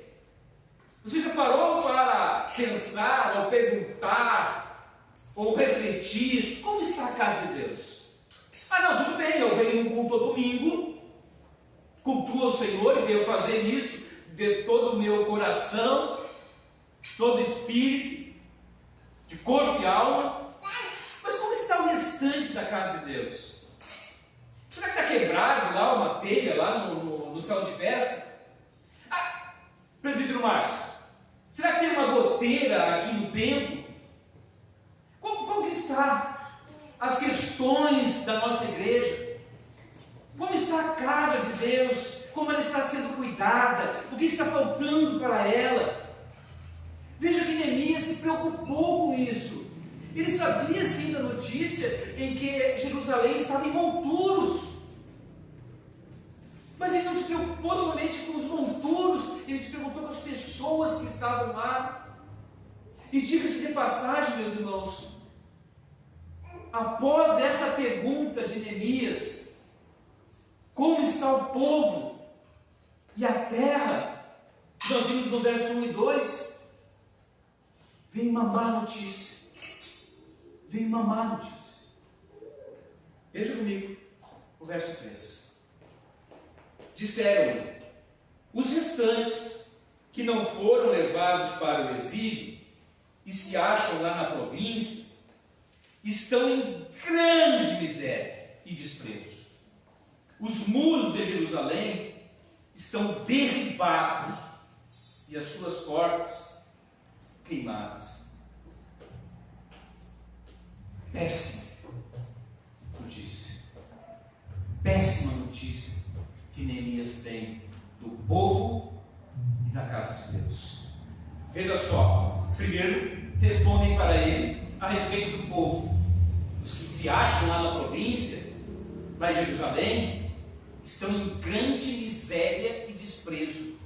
Você já parou para pensar, ou perguntar, ou refletir, como está a casa de Deus? Ah, não, tudo bem, eu venho num culto ao domingo, cultuo ao Senhor e devo fazer isso de todo o meu coração, todo espírito, de corpo e alma. Mas como está o restante da casa de Deus? Será que está quebrado lá uma telha lá no salão de festa? Ah, presbítero Márcio, será que tem uma goteira aqui no templo? Como que está as questões da nossa igreja? Como está a casa de Deus? Como ela está sendo cuidada? O que está faltando para ela? Veja que Neemias se preocupou com isso. Ele sabia sim da notícia em que Jerusalém estava em monturos. Mas ele não se preocupou somente com os monturos, ele se preocupou com as pessoas que estavam lá. E diga-se de passagem, meus irmãos, após essa pergunta de Neemias, como está o povo e a terra, nós vimos no verso 1 e 2, vem uma má notícia. Vem uma má notícia. Veja comigo o verso 3. Disseram-lhe: os restantes que não foram levados para o exílio e se acham lá na província, estão em grande miséria e desprezo. Os muros de Jerusalém estão derribados e as suas portas queimadas. Péssima notícia. Péssima notícia que Neemias tem do povo e da casa de Deus. Veja só, primeiro respondem para ele a respeito do povo. Os que se acham lá na província, lá em Jerusalém, estão em grande miséria e desprezo.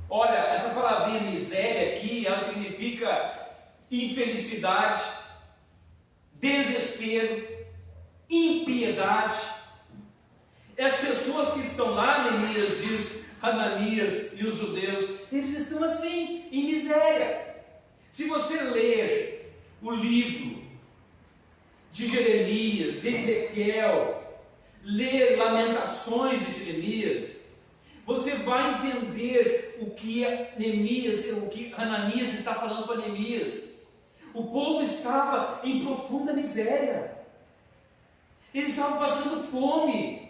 Olha, essa palavrinha miséria aqui, ela significa infelicidade, desespero, impiedade. As pessoas que estão lá, Neemias diz, Hananias e os judeus, eles estão assim, em miséria. Se você ler o livro de Jeremias, de Ezequiel, ler Lamentações de Jeremias, você vai entender o que Neemias, o que Hananias está falando para Neemias. O povo estava em profunda miséria. Eles estavam passando fome.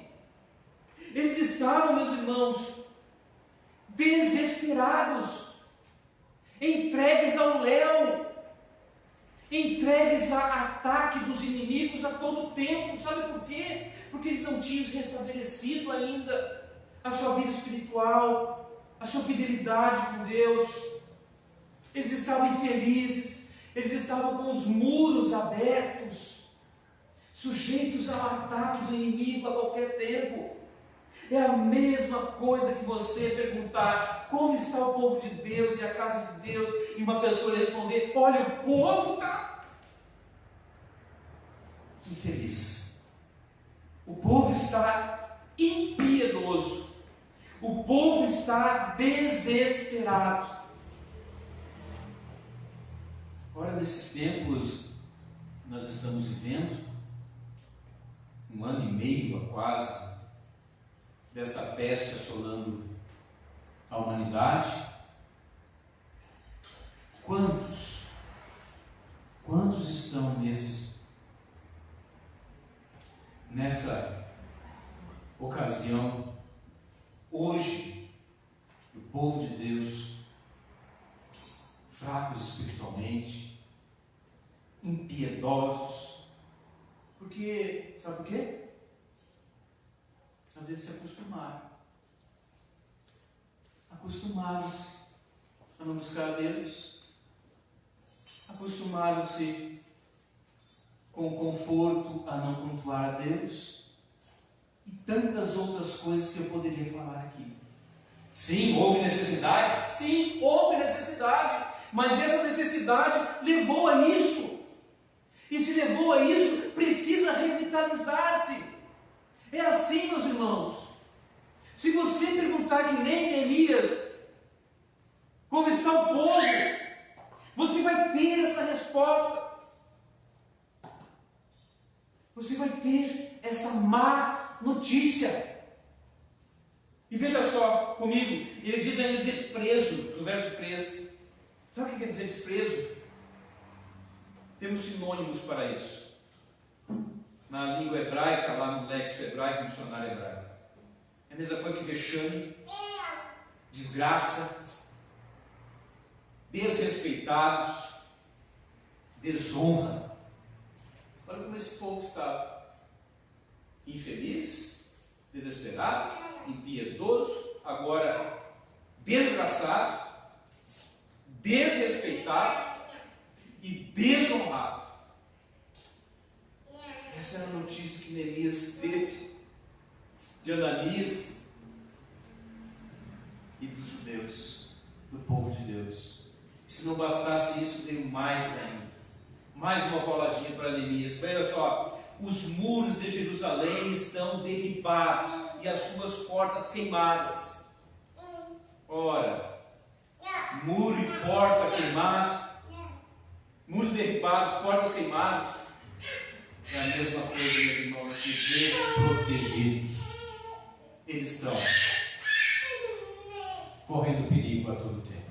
Eles estavam, meus irmãos, desesperados, entregues ao léu, entregues a ataque dos inimigos a todo tempo. Sabe por quê? Porque eles não tinham se restabelecido ainda a sua vida espiritual, a sua fidelidade com Deus. Eles estavam infelizes, eles estavam com os muros abertos, sujeitos ao ataque do inimigo a qualquer tempo. É a mesma coisa que você perguntar como está o povo de Deus e a casa de Deus, e uma pessoa responder: olha, o povo está infeliz. O povo está impiedoso. O povo está desesperado. Ora, nesses tempos, nós estamos vivendo 1 ano e meio, quase, desta peste assolando a humanidade. Quantos estão nessa ocasião, hoje, o povo de Deus, fracos espiritualmente, impiedosos, porque, sabe por quê? Às vezes se acostumaram-se a não buscar a Deus, acostumaram-se com o conforto a não cultuar a Deus, e tantas outras coisas que eu poderia falar aqui. Sim, houve necessidade, mas essa necessidade levou a isso, e se levou a isso, precisa revitalizar-se. É assim, meus irmãos. Se você perguntar que nem Neemias, como está o povo, você vai ter essa resposta. Você vai ter essa má notícia. E veja só comigo, ele diz aí desprezo, no verso 3. Sabe o que quer dizer desprezo? Temos sinônimos para isso. Na língua hebraica, lá no léxico hebraico, no dicionário hebraico. É a mesma coisa que vexame, desgraça, desrespeitados, desonra. Olha como esse povo estava: infeliz, desesperado, impiedoso, agora desgraçado, desrespeitado e desonrado. Essa era a notícia que Neemias teve de Ananias e dos judeus, do povo de Deus. E se não bastasse isso, veio mais ainda. Mais uma coladinha para Neemias. Veja só: os muros de Jerusalém estão derribados e as suas portas queimadas. Ora, muro e porta queimado, muros derribados, portas queimadas, é a mesma coisa, meus irmãos, que desprotegidos. Eles estão correndo perigo a todo tempo.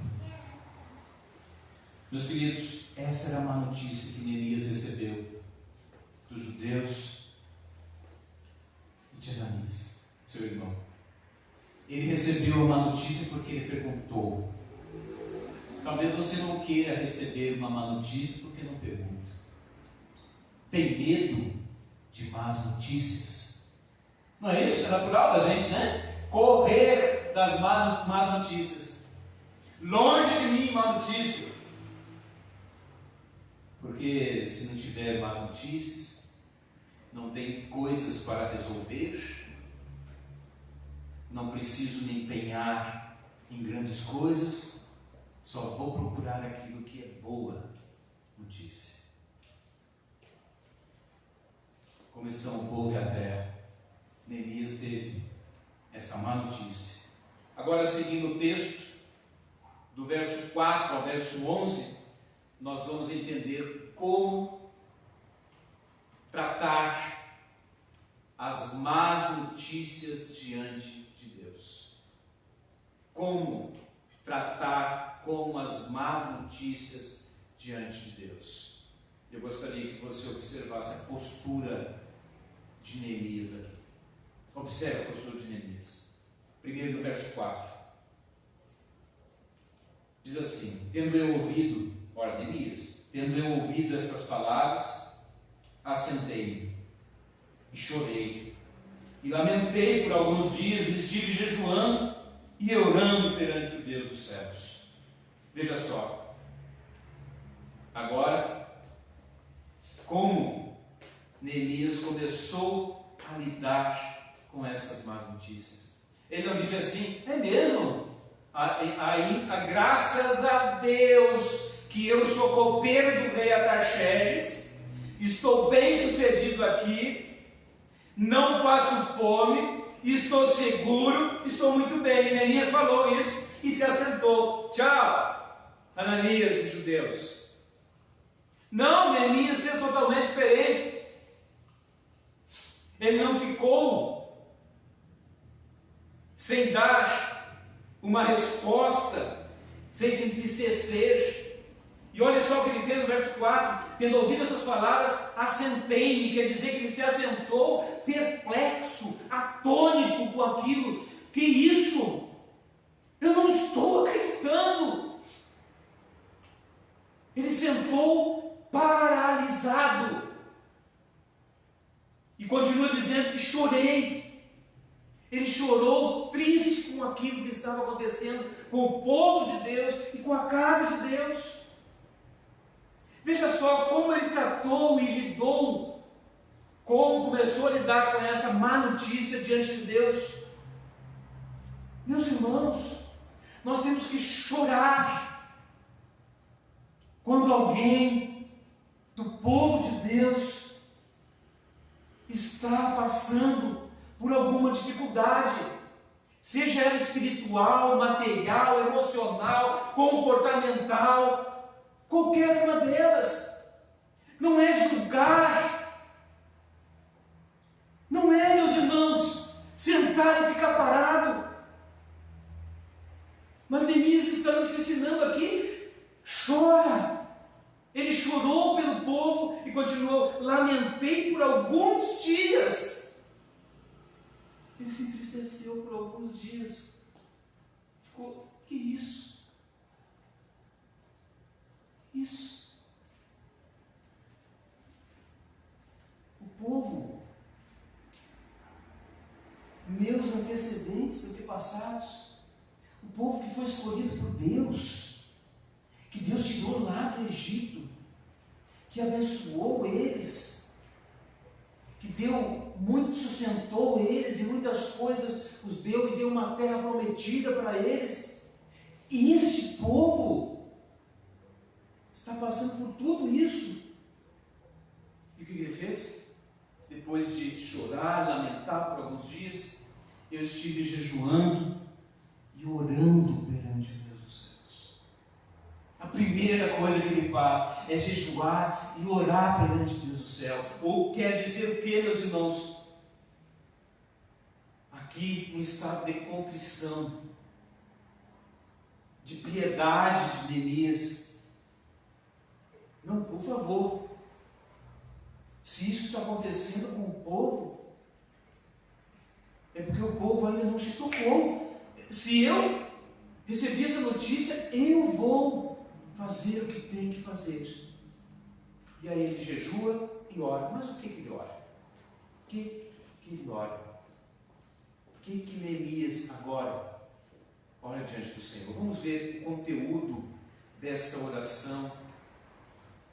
Meus queridos, essa era a má notícia que Neemias recebeu dos judeus e de Ananias, seu irmão. Ele recebeu a má notícia porque ele perguntou. Talvez você não queira receber uma má notícia porque não pergunta. Tem medo de más notícias? Não é isso? É natural da gente, né? Correr das más notícias. Longe de mim má notícia. Porque se não tiver más notícias, não tem coisas para resolver, não preciso me empenhar em grandes coisas, só vou procurar aquilo que é boa notícia. Como estão o povo e a terra? Neemias teve essa má notícia. Agora, seguindo o texto, do verso 4 ao verso 11, nós vamos entender como tratar as más notícias diante de Deus. Como tratar com as más notícias diante de Deus. Eu gostaria que você observasse a postura de Neemias aqui. Observe a postura de Neemias. Primeiro no verso 4. Diz assim: tendo eu ouvido, ora Neemias, tendo eu ouvido estas palavras, assentei-me e chorei, e lamentei por alguns dias, e estive jejuando e orando perante o Deus dos céus. Veja só, agora, como Neemias começou a lidar com essas más notícias. Ele não disse assim: é mesmo? Graças a Deus que eu sou copeiro do rei Artaxerxes, estou bem sucedido aqui, não passo fome, estou seguro, estou muito bem. Neemias falou isso e se assentou. Tchau, Ananias e judeus. Não, Neemias fez totalmente diferente. Ele não ficou sem dar uma resposta, sem se entristecer. E olha só o que ele fez no verso 4: tendo ouvido essas palavras, assentei-me. Quer dizer que ele se assentou perplexo, atônito com aquilo. Que isso? Eu não estou acreditando. Ele sentou paralisado. E continua dizendo: e chorei. Ele chorou triste com aquilo que estava acontecendo com o povo de Deus e com a casa de Deus. Veja só como ele tratou e lidou, como começou a lidar com essa má notícia diante de Deus. Meus irmãos, nós temos que chorar quando alguém do povo de Deus está passando por alguma dificuldade, seja ela espiritual, material, emocional, comportamental. Qualquer uma delas. Não é julgar, não é, meus irmãos, sentar e ficar parado. Mas Neemias está nos ensinando aqui: chora. Ele chorou pelo povo e continuou: lamentei por alguns dias. Ele se entristeceu por alguns dias. Ficou: que isso? Isso. O povo, meus antecedentes, antepassados, o povo que foi escolhido por Deus, que Deus tirou lá do Egito, que abençoou eles, que deu muito, sustentou eles e muitas coisas os deu e deu uma terra prometida para eles. E este povo está passando por tudo isso. E o que ele fez? Depois de chorar, lamentar por alguns dias, eu estive jejuando e orando perante o Deus dos céus. A primeira coisa que ele faz é jejuar e orar perante o Deus do céu. Ou quer dizer o que, meus irmãos? Aqui um estado de contrição, de piedade de Neemias. Não, por favor, se isso está acontecendo com o povo, é porque o povo ainda não se tocou. Se eu recebi essa notícia, eu vou fazer o que tem que fazer. E aí ele jejua e ora. Mas o que ele ora? O que ele ora? O que Neemias agora ora diante do Senhor? Vamos ver o conteúdo desta oração,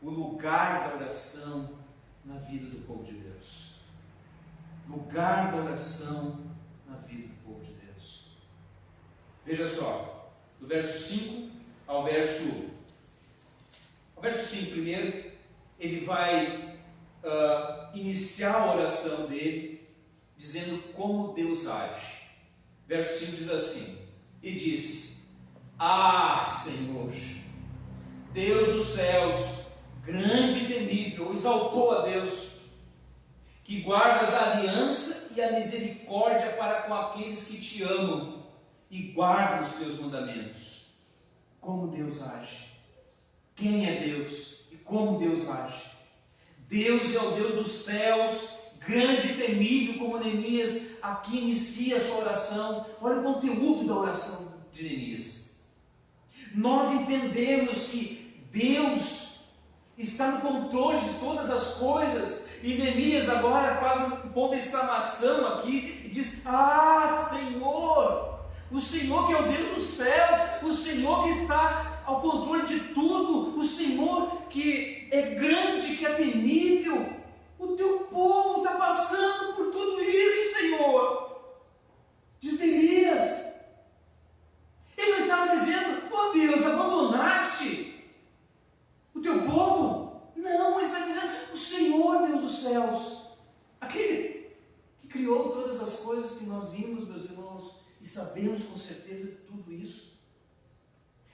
o lugar da oração na vida do povo de Deus. Lugar da oração na vida do povo de Deus. Veja só, do verso 5 ao verso 5 primeiro, ele vai iniciar a oração dele, dizendo como Deus age. Verso 5 diz assim: e disse: ah, Senhor, Deus dos céus, grande e temível, exaltou a Deus, que guardas a aliança e a misericórdia para com aqueles que te amam e guardam os teus mandamentos. Como Deus age? Quem é Deus e como Deus age? Deus é o Deus dos céus, grande e temível, como Neemias aqui inicia a sua oração. Olha o conteúdo da oração de Neemias. Nós entendemos que Deus está no controle de todas as coisas, e Neemias agora faz um ponto de exclamação aqui e diz: ah, Senhor, o Senhor que é o Deus dos céus, o Senhor que está ao controle de tudo, o Senhor que é grande, que é temível, o teu povo está passando por tudo isso, Senhor. Diz Neemias. Ele não estava dizendo: oh Deus, abandonaste o teu povo? Não, ele está dizendo: o Senhor criou todas as coisas que nós vimos, meus irmãos, e sabemos com certeza de tudo isso.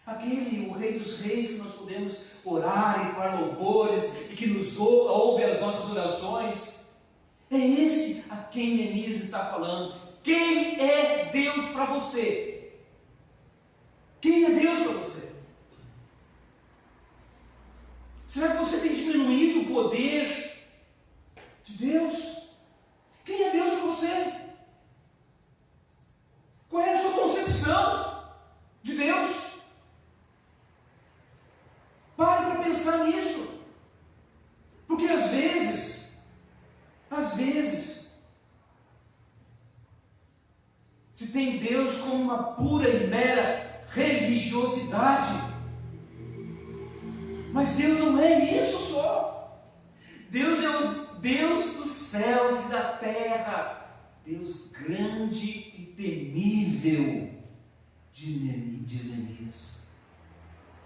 Aquele, o Rei dos Reis, que nós podemos orar e entoar louvores, e que nos ouve as nossas orações, é esse a quem Neemias está falando. Quem é Deus para você? Quem é Deus para você? Será que você tem diminuído o poder de Deus? Quem é Deus para você? Qual é a sua concepção de Deus? Pare para pensar nisso. Porque às vezes, se tem Deus como uma pura e mera religiosidade, mas Deus não é isso só. Deus é o Deus dos céus e da terra, Deus grande e temível, diz Neemias.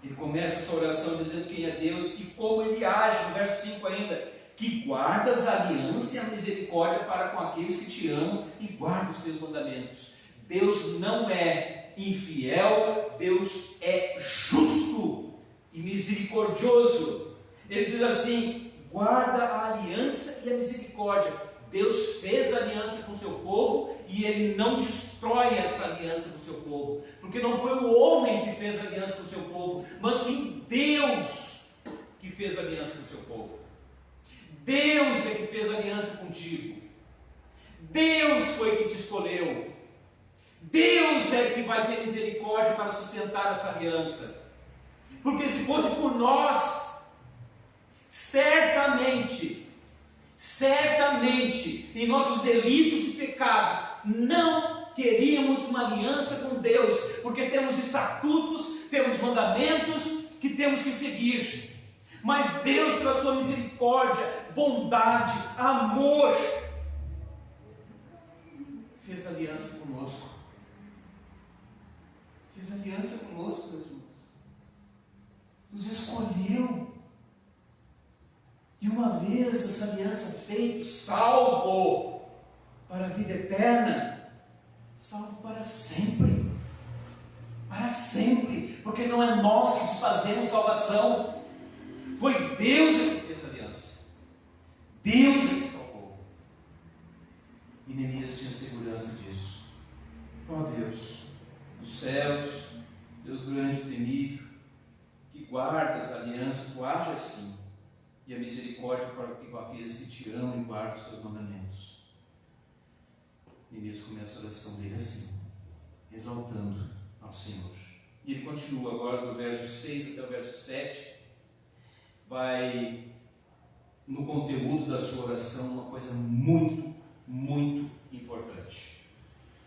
Ele começa a sua oração dizendo quem é Deus e como ele age, no verso 5 ainda, que guardas a aliança e a misericórdia para com aqueles que te amam e guardam os teus mandamentos. Deus não é infiel, Deus é justo e misericordioso. Ele diz assim: guarda a aliança e a misericórdia. Deus fez aliança com o seu povo e Ele não destrói essa aliança com o seu povo, porque não foi o homem que fez aliança com o seu povo, mas sim Deus que fez aliança com o seu povo. Deus é que fez aliança contigo. Deus foi que te escolheu. Deus é que vai ter misericórdia para sustentar essa aliança. Porque se fosse por nós, certamente, em nossos delitos e pecados, não queríamos uma aliança com Deus, porque temos estatutos, temos mandamentos que temos que seguir. Mas Deus, pela sua misericórdia, bondade, amor, fez aliança conosco. Fez aliança conosco, meus irmãos. Nos escolheu. E uma vez essa aliança feita, salvo para a vida eterna, salvo para sempre. Para sempre. Porque não é nós que desfazemos salvação. Foi Deus que fez a aliança. Deus é que salvou. E Neemias tinha segurança disso. Ó Deus dos céus, Deus grande e temível, que guardas a aliança, tu age assim, e a misericórdia para com aqueles que te amam e guardam os teus mandamentos. Neemias começa a oração dele assim, exaltando ao Senhor. E ele continua agora do verso 6 até o verso 7, vai no conteúdo da sua oração uma coisa muito, muito importante.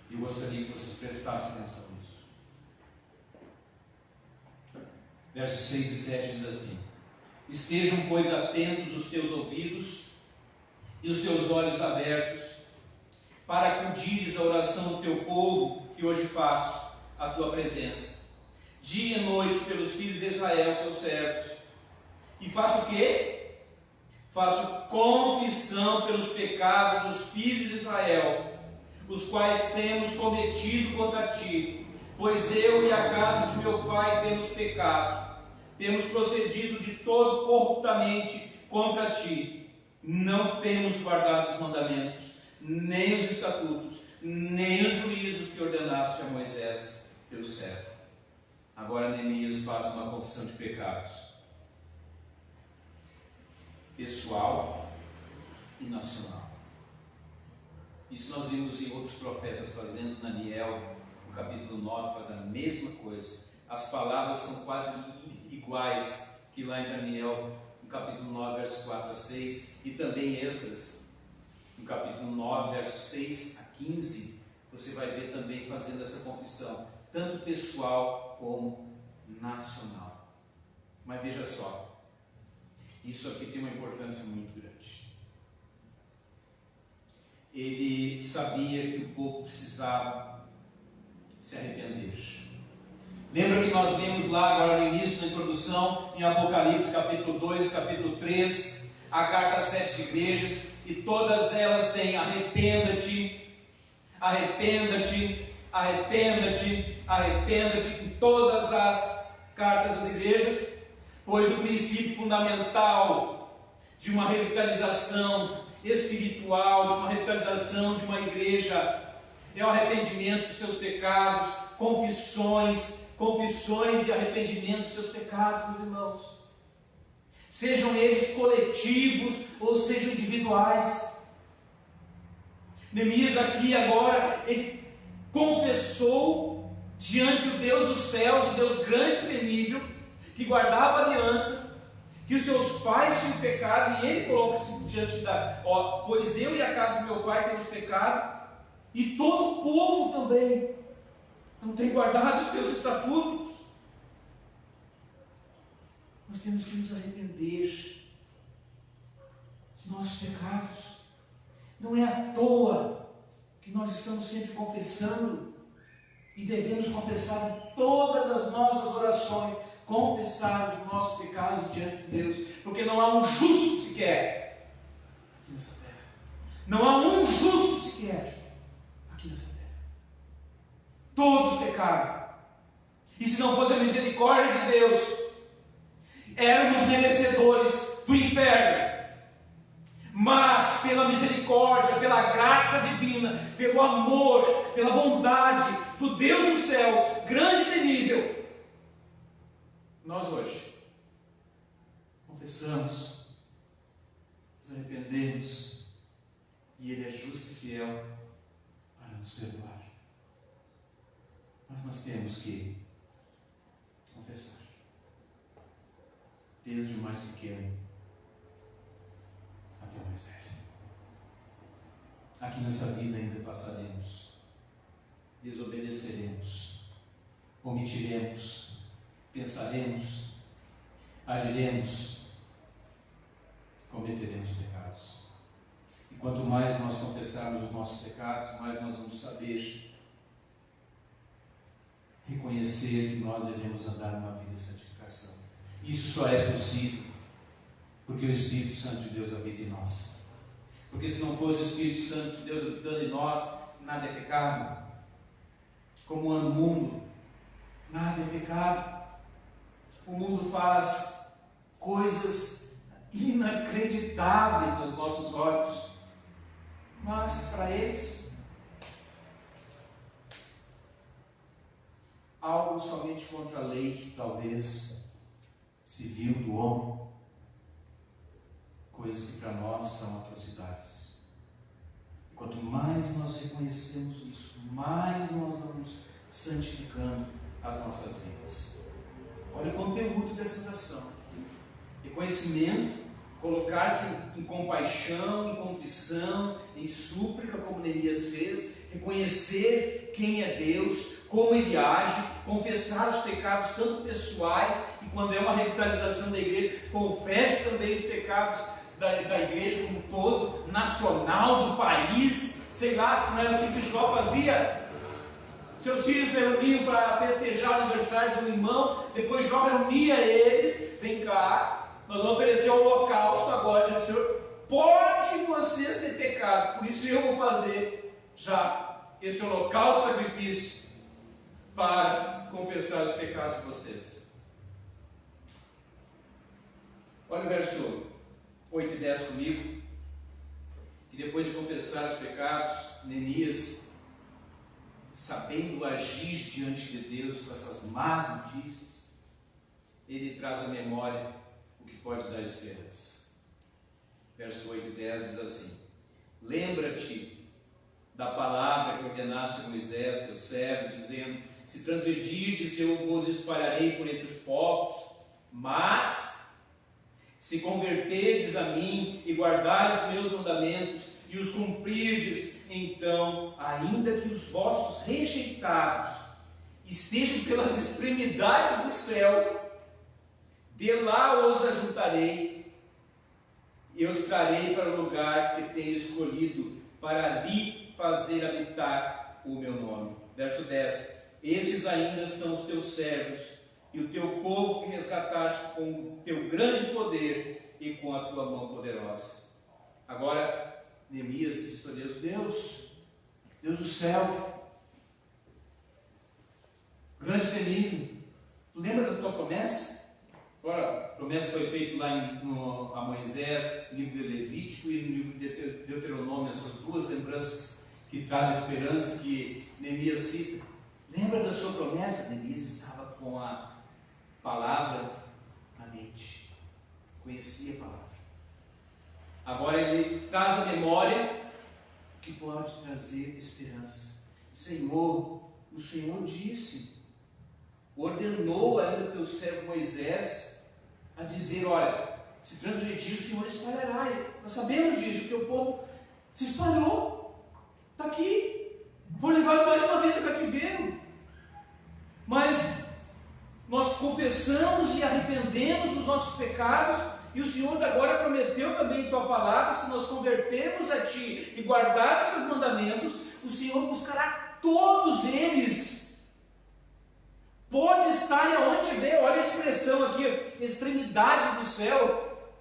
Eu gostaria que vocês prestassem atenção nisso. Versos 6 e 7 diz assim: estejam, pois, atentos os teus ouvidos e os teus olhos abertos, para acudires à oração do teu povo, que hoje faço à tua presença, dia e noite, pelos filhos de Israel, teus servos. E faço o quê? Faço confissão pelos pecados dos filhos de Israel, os quais temos cometido contra ti, pois eu e a casa de meu pai temos pecado, temos procedido de todo corruptamente contra ti, não temos guardado os mandamentos, nem os estatutos, nem os juízos que ordenaste a Moisés, teu servo. Agora Neemias faz uma confissão de pecados, pessoal e nacional. Isso nós vimos em outros profetas fazendo. Daniel, no capítulo 9, faz a mesma coisa. As palavras são quase iguais que lá em Daniel, no capítulo 9, versos 4 a 6, e também Esdras, no capítulo 9, versos 6 a 15, você vai ver também fazendo essa confissão, tanto pessoal como nacional. Mas veja só, isso aqui tem uma importância muito grande. Ele sabia que o povo precisava se arrepender. Lembra que nós vimos lá agora no início da introdução, em Apocalipse capítulo 2, capítulo 3, a carta às 7 igrejas, e todas elas têm arrependa-te, arrependa-te, arrependa-te, arrependa-te, em todas as cartas das igrejas, pois o princípio fundamental de uma revitalização espiritual, de uma revitalização de uma igreja, é o arrependimento dos seus pecados, confissões e arrependimento dos seus pecados, meus irmãos. Sejam eles coletivos ou sejam individuais. Neemias aqui agora, ele confessou diante do Deus dos céus, o Deus grande e temível, que guardava a aliança, que os seus pais tinham pecado, e ele coloca-se diante pois eu e a casa do meu pai temos pecado, e todo o povo também não tem guardado os teus estatutos. Nós temos que nos arrepender dos nossos pecados. Não é à toa que nós estamos sempre confessando, e devemos confessar em todas as nossas orações, confessar os nossos pecados diante de Deus, porque não há um justo sequer aqui nessa terra. Não há um justo sequer aqui nessa terra. Todos pecaram, e se não fosse a misericórdia de Deus, éramos merecedores do inferno. Mas pela misericórdia, pela graça divina, pelo amor, pela bondade do Deus dos céus, grande e temível, nós hoje confessamos, nos arrependemos, e Ele é justo e fiel para nos perdoar. Mas nós temos que confessar, desde o mais pequeno até o mais velho. Aqui nessa vida ainda passaremos, desobedeceremos, omitiremos, pensaremos, agiremos, cometeremos pecados. E quanto mais nós confessarmos os nossos pecados, mais nós vamos saber reconhecer que nós devemos andar numa vida de santificação. Isso só é possível porque o Espírito Santo de Deus habita em nós. Porque se não fosse o Espírito Santo de Deus habitando em nós, nada é pecado. Como anda o mundo? Nada é pecado. O mundo faz coisas inacreditáveis aos nossos olhos, mas para eles, algo somente contra a lei, talvez, civil do homem, coisas que para nós são atrocidades. E quanto mais nós reconhecemos isso, mais nós vamos santificando as nossas vidas. Olha o conteúdo dessa oração: reconhecimento, colocar-se em compaixão, em contrição, em súplica, como Neemias fez, reconhecer quem é Deus, como Ele age, confessar os pecados tanto pessoais, e quando é uma revitalização da igreja, confesse também os pecados da igreja como um todo, nacional, do país. Sei lá, não era assim que Jó fazia? Seus filhos se reuniam para festejar o aniversário do irmão, depois Jó reunia eles: vem cá, nós vamos oferecer o holocausto agora diante do Senhor. Pode vocês ter pecado, por isso eu vou fazer já esse holocausto, sacrifício, para confessar os pecados de vocês. Olha o verso 8 e 10 comigo. E depois de confessar os pecados, Neemias, sabendo agir diante de Deus com essas más notícias, ele traz à memória o que pode dar esperança. Verso 8 e 10 diz assim: lembra-te da palavra que ordenaste a Moisés, teu servo, dizendo: se transgredirdes, eu vos espalharei por entre os povos, mas se converterdes a mim e guardares os meus mandamentos e os cumprirdes, então, ainda que os vossos rejeitados estejam pelas extremidades do céu, de lá os ajuntarei e os trarei para o lugar que tenho escolhido, para ali fazer habitar o meu nome. Verso 10: estes ainda são os teus servos e o teu povo que resgataste com o teu grande poder e com a tua mão poderosa. Agora, Neemias disse para Deus: Deus do céu, grande e temível, tu lembra da tua promessa? Agora, a promessa foi feita lá a Moisés, no livro de Levítico e no livro de Deuteronômio, essas duas lembranças que trazem esperança que Neemias cita. Lembra da sua promessa? Neemias estava com a palavra na mente, conhecia a palavra. Agora ele traz a memória que pode trazer esperança. Senhor, o Senhor disse, ordenou ainda teu servo Moisés a dizer: olha, se transgredir, o Senhor espalhará. Nós sabemos disso, porque o povo se espalhou, está aqui, foi levado mais uma vez a cativeiro. Mas nós confessamos e arrependemos dos nossos pecados, e o Senhor agora prometeu também em tua palavra: se nós convertermos a ti e guardar os teus mandamentos, o Senhor buscará todos eles. Pode estar e aonde tiver. Olha a expressão aqui: extremidades do céu,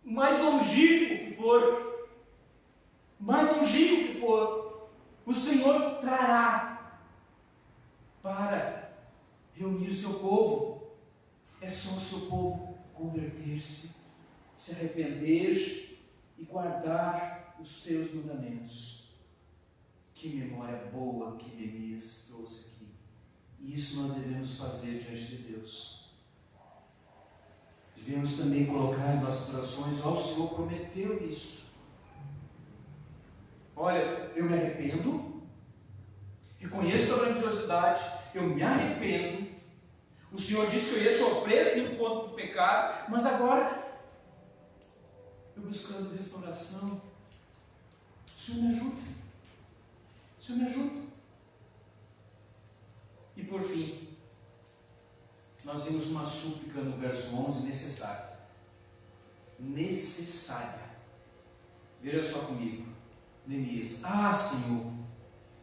mais longínquo que for, o Senhor trará para reunir o seu povo. É só o seu povo converter-se, se arrepender e guardar os teus mandamentos. Que memória boa que Neemias trouxe aqui. E isso nós devemos fazer diante de Deus. Devemos também colocar em nossas orações: ó, o Senhor prometeu isso. Olha, eu me arrependo, reconheço a grandiosidade, eu me arrependo. O Senhor disse que eu ia sofrer 5 pontos do pecado, mas agora, eu buscando restauração, o Senhor me ajuda. O Senhor me ajuda. E por fim, nós vimos uma súplica no verso 11, necessária. Necessária. Veja só comigo, Neemias: ah, Senhor,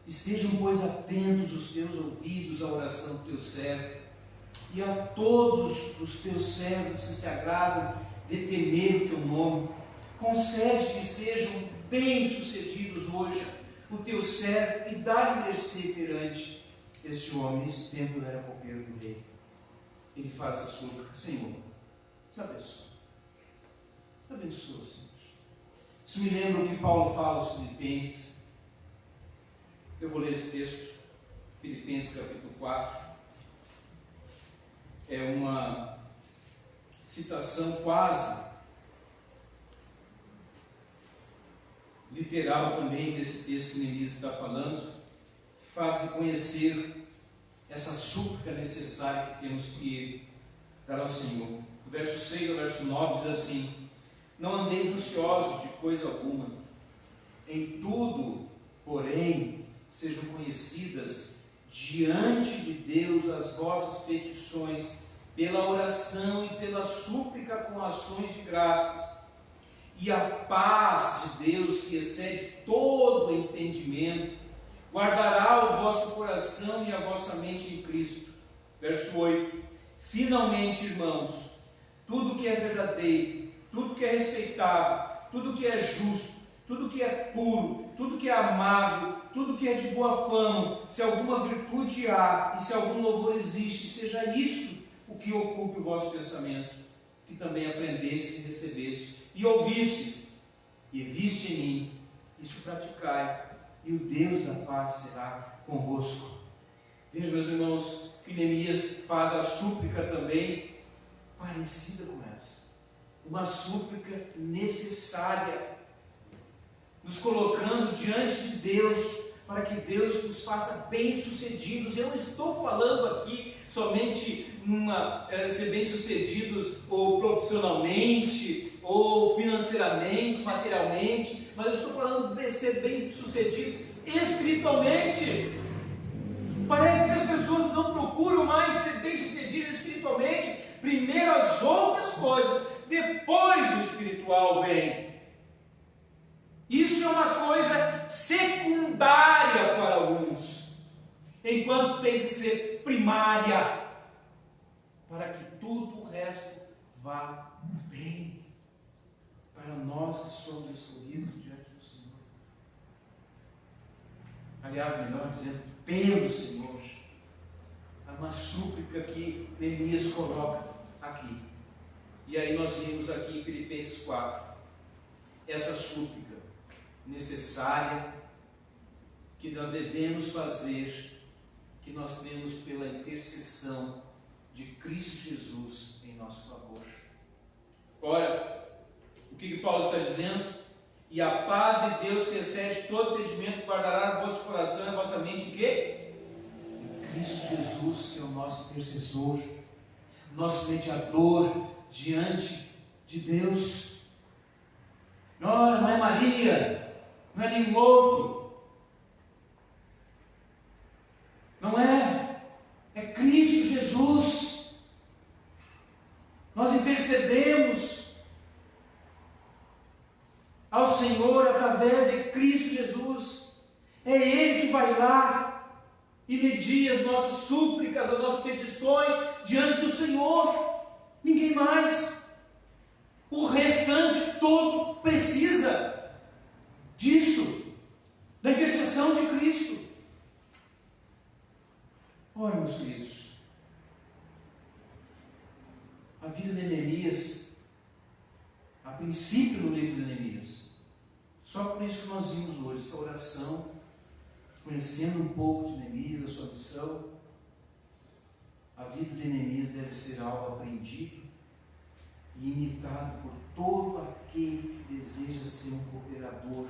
estejam, pois, atentos os teus ouvidos à oração do teu servo, e a todos os teus servos que se agradam de temer o teu nome. Concede que sejam bem-sucedidos hoje o teu servo, e dá-lhe mercê perante este homem. Nesse tempo eu era copeiro do rei. Ele faz essa súplica: Senhor, nos abençoa. Nos abençoa, Senhor. Isso me lembra o que Paulo fala aos Filipenses. Eu vou ler esse texto, Filipenses capítulo 4. É uma citação quase literal também desse texto que Neemias está falando, que faz reconhecer essa súplica necessária que temos que dar ao Senhor. O verso 6 ao verso 9 diz assim: não andeis ansiosos de coisa alguma, em tudo, porém, sejam conhecidas diante de Deus as vossas petições, pela oração e pela súplica com ações de graças, e a paz de Deus, que excede todo o entendimento, guardará o vosso coração e a vossa mente em Cristo. Verso 8: finalmente, irmãos, tudo que é verdadeiro, tudo que é respeitável, tudo que é justo, tudo que é puro, tudo que é amável, tudo que é de boa fama, se alguma virtude há e se algum louvor existe, seja isso o que ocupe o vosso pensamento, que também aprendestes e recebestes e ouvistes e viste em mim, isso praticai, e o Deus da paz será convosco. Veja, meus irmãos, que Neemias faz a súplica também parecida com essa, uma súplica necessária, nos colocando diante de Deus, para que Deus nos faça bem-sucedidos. Eu não estou falando aqui somente ser bem-sucedidos ou profissionalmente, ou financeiramente, materialmente, mas eu estou falando de ser bem-sucedidos espiritualmente. Parece que as pessoas não procuram mais ser bem-sucedidas espiritualmente. Primeiro as outras coisas, depois o espiritual vem. Isso é uma coisa secundária para alguns, enquanto tem que ser primária, para que tudo o resto vá bem, para para nós que somos escolhidos diante do Senhor. Aliás, melhor dizendo, pelo Senhor. É uma súplica que Neemias coloca aqui. E aí nós vimos aqui em Filipenses 4, essa súplica necessária que nós devemos fazer, que nós temos pela intercessão de Cristo Jesus em nosso favor. Olha, o que Paulo está dizendo? E a paz de Deus que excede todo entendimento guardará o vosso coração e a vossa mente em quê? Em Cristo Jesus, que é o nosso intercessor, nosso mediador diante de Deus. Não é Maria, não é nenhum outro, não é, é Cristo Jesus. Nós intercedemos ao Senhor através de Cristo Jesus. É Ele que vai lá e medir as nossas súplicas, as nossas petições diante do Senhor. Ninguém mais. O restante todo precisa disso, da intercessão de Cristo. Olha, meus queridos, a vida de Neemias, a princípio no livro de Neemias, só por isso que nós vimos hoje essa oração, conhecendo um pouco de Neemias, a sua missão. A vida de Neemias deve ser algo aprendido e imitado por todo aquele que deseja ser um cooperador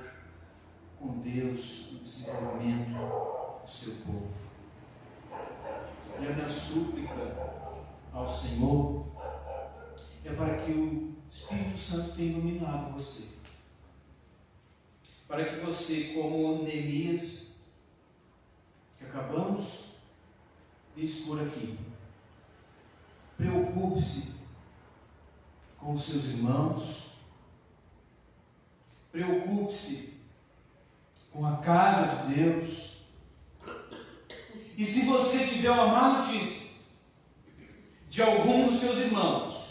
com Deus no desenvolvimento do seu povo. E a minha súplica ao Senhor é para que o Espírito Santo tenha iluminado você, para que você, como Neemias, que acabamos de expor aqui, preocupe-se com os seus irmãos, preocupe-se com a casa de Deus. E se você tiver uma má notícia de algum dos seus irmãos,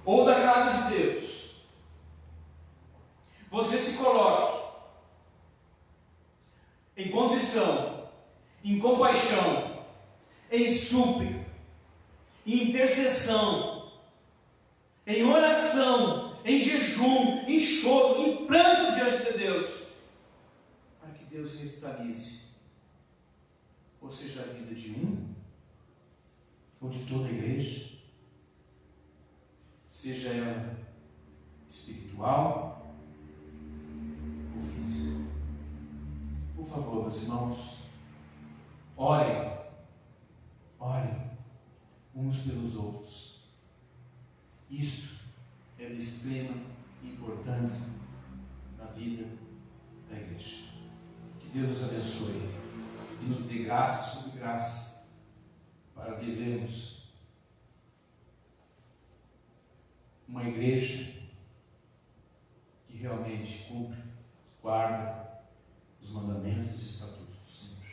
ou da casa de Deus, você se coloque em contrição, em compaixão, em súplica, em intercessão, em oração, em jejum, em choro, em pranto diante de Deus, para que Deus revitalize, ou seja, a vida de um, ou de toda a igreja, seja ela espiritual ou física. Por favor, meus irmãos, orem uns pelos outros. Isto é de extrema importância na vida da igreja. Que Deus nos abençoe e nos dê graça sobre graça para vivermos uma igreja que realmente cumpre, guarda os mandamentos e estatutos do Senhor.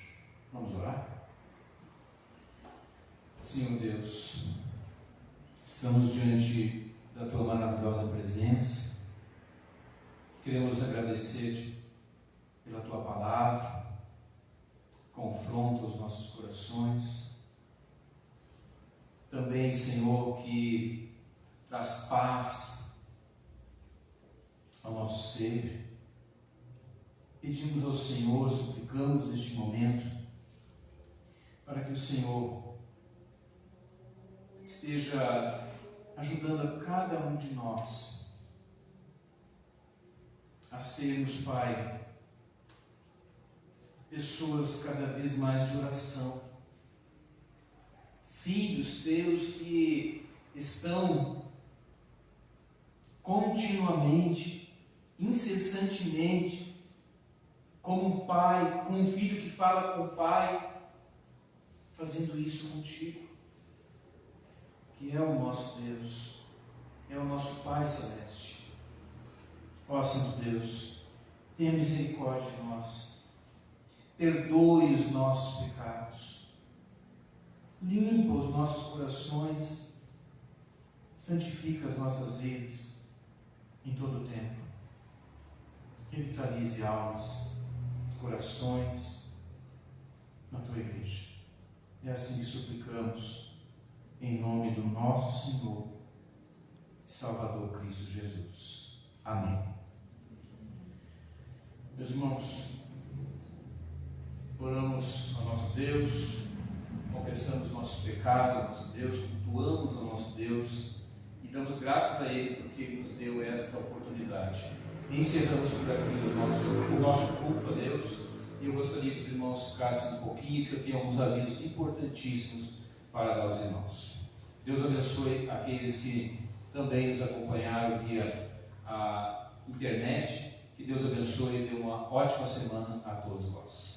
Vamos orar? Senhor Deus, estamos diante da Tua maravilhosa presença. Queremos agradecer-te pela Tua palavra, confronta os nossos corações. Também, Senhor, que traz paz ao nosso ser. Pedimos ao Senhor, suplicamos neste momento, para que o Senhor esteja ajudando a cada um de nós a sermos, Pai, pessoas cada vez mais de oração, filhos teus que estão continuamente, incessantemente, como um pai, como um filho que fala com o pai, fazendo isso contigo, que é o nosso Deus, é o nosso Pai Celeste. Ó Santo Deus, tenha misericórdia de nós, perdoe os nossos pecados, limpa os nossos corações, santifica as nossas vidas em todo o tempo. Revitalize almas, corações na tua igreja. É assim que suplicamos, em nome do nosso Senhor e Salvador Cristo Jesus. Amém. Meus irmãos, oramos ao nosso Deus, confessamos nossos pecados ao nosso Deus, cultuamos ao nosso Deus e damos graças a Ele porque nos deu esta oportunidade. E encerramos por aqui o nosso culto a Deus. E eu gostaria que os irmãos ficassem um pouquinho, que eu tenho alguns avisos importantíssimos para dar aos irmãos. Deus abençoe aqueles que também nos acompanharam via a internet. Que Deus abençoe e dê uma ótima semana a todos vós.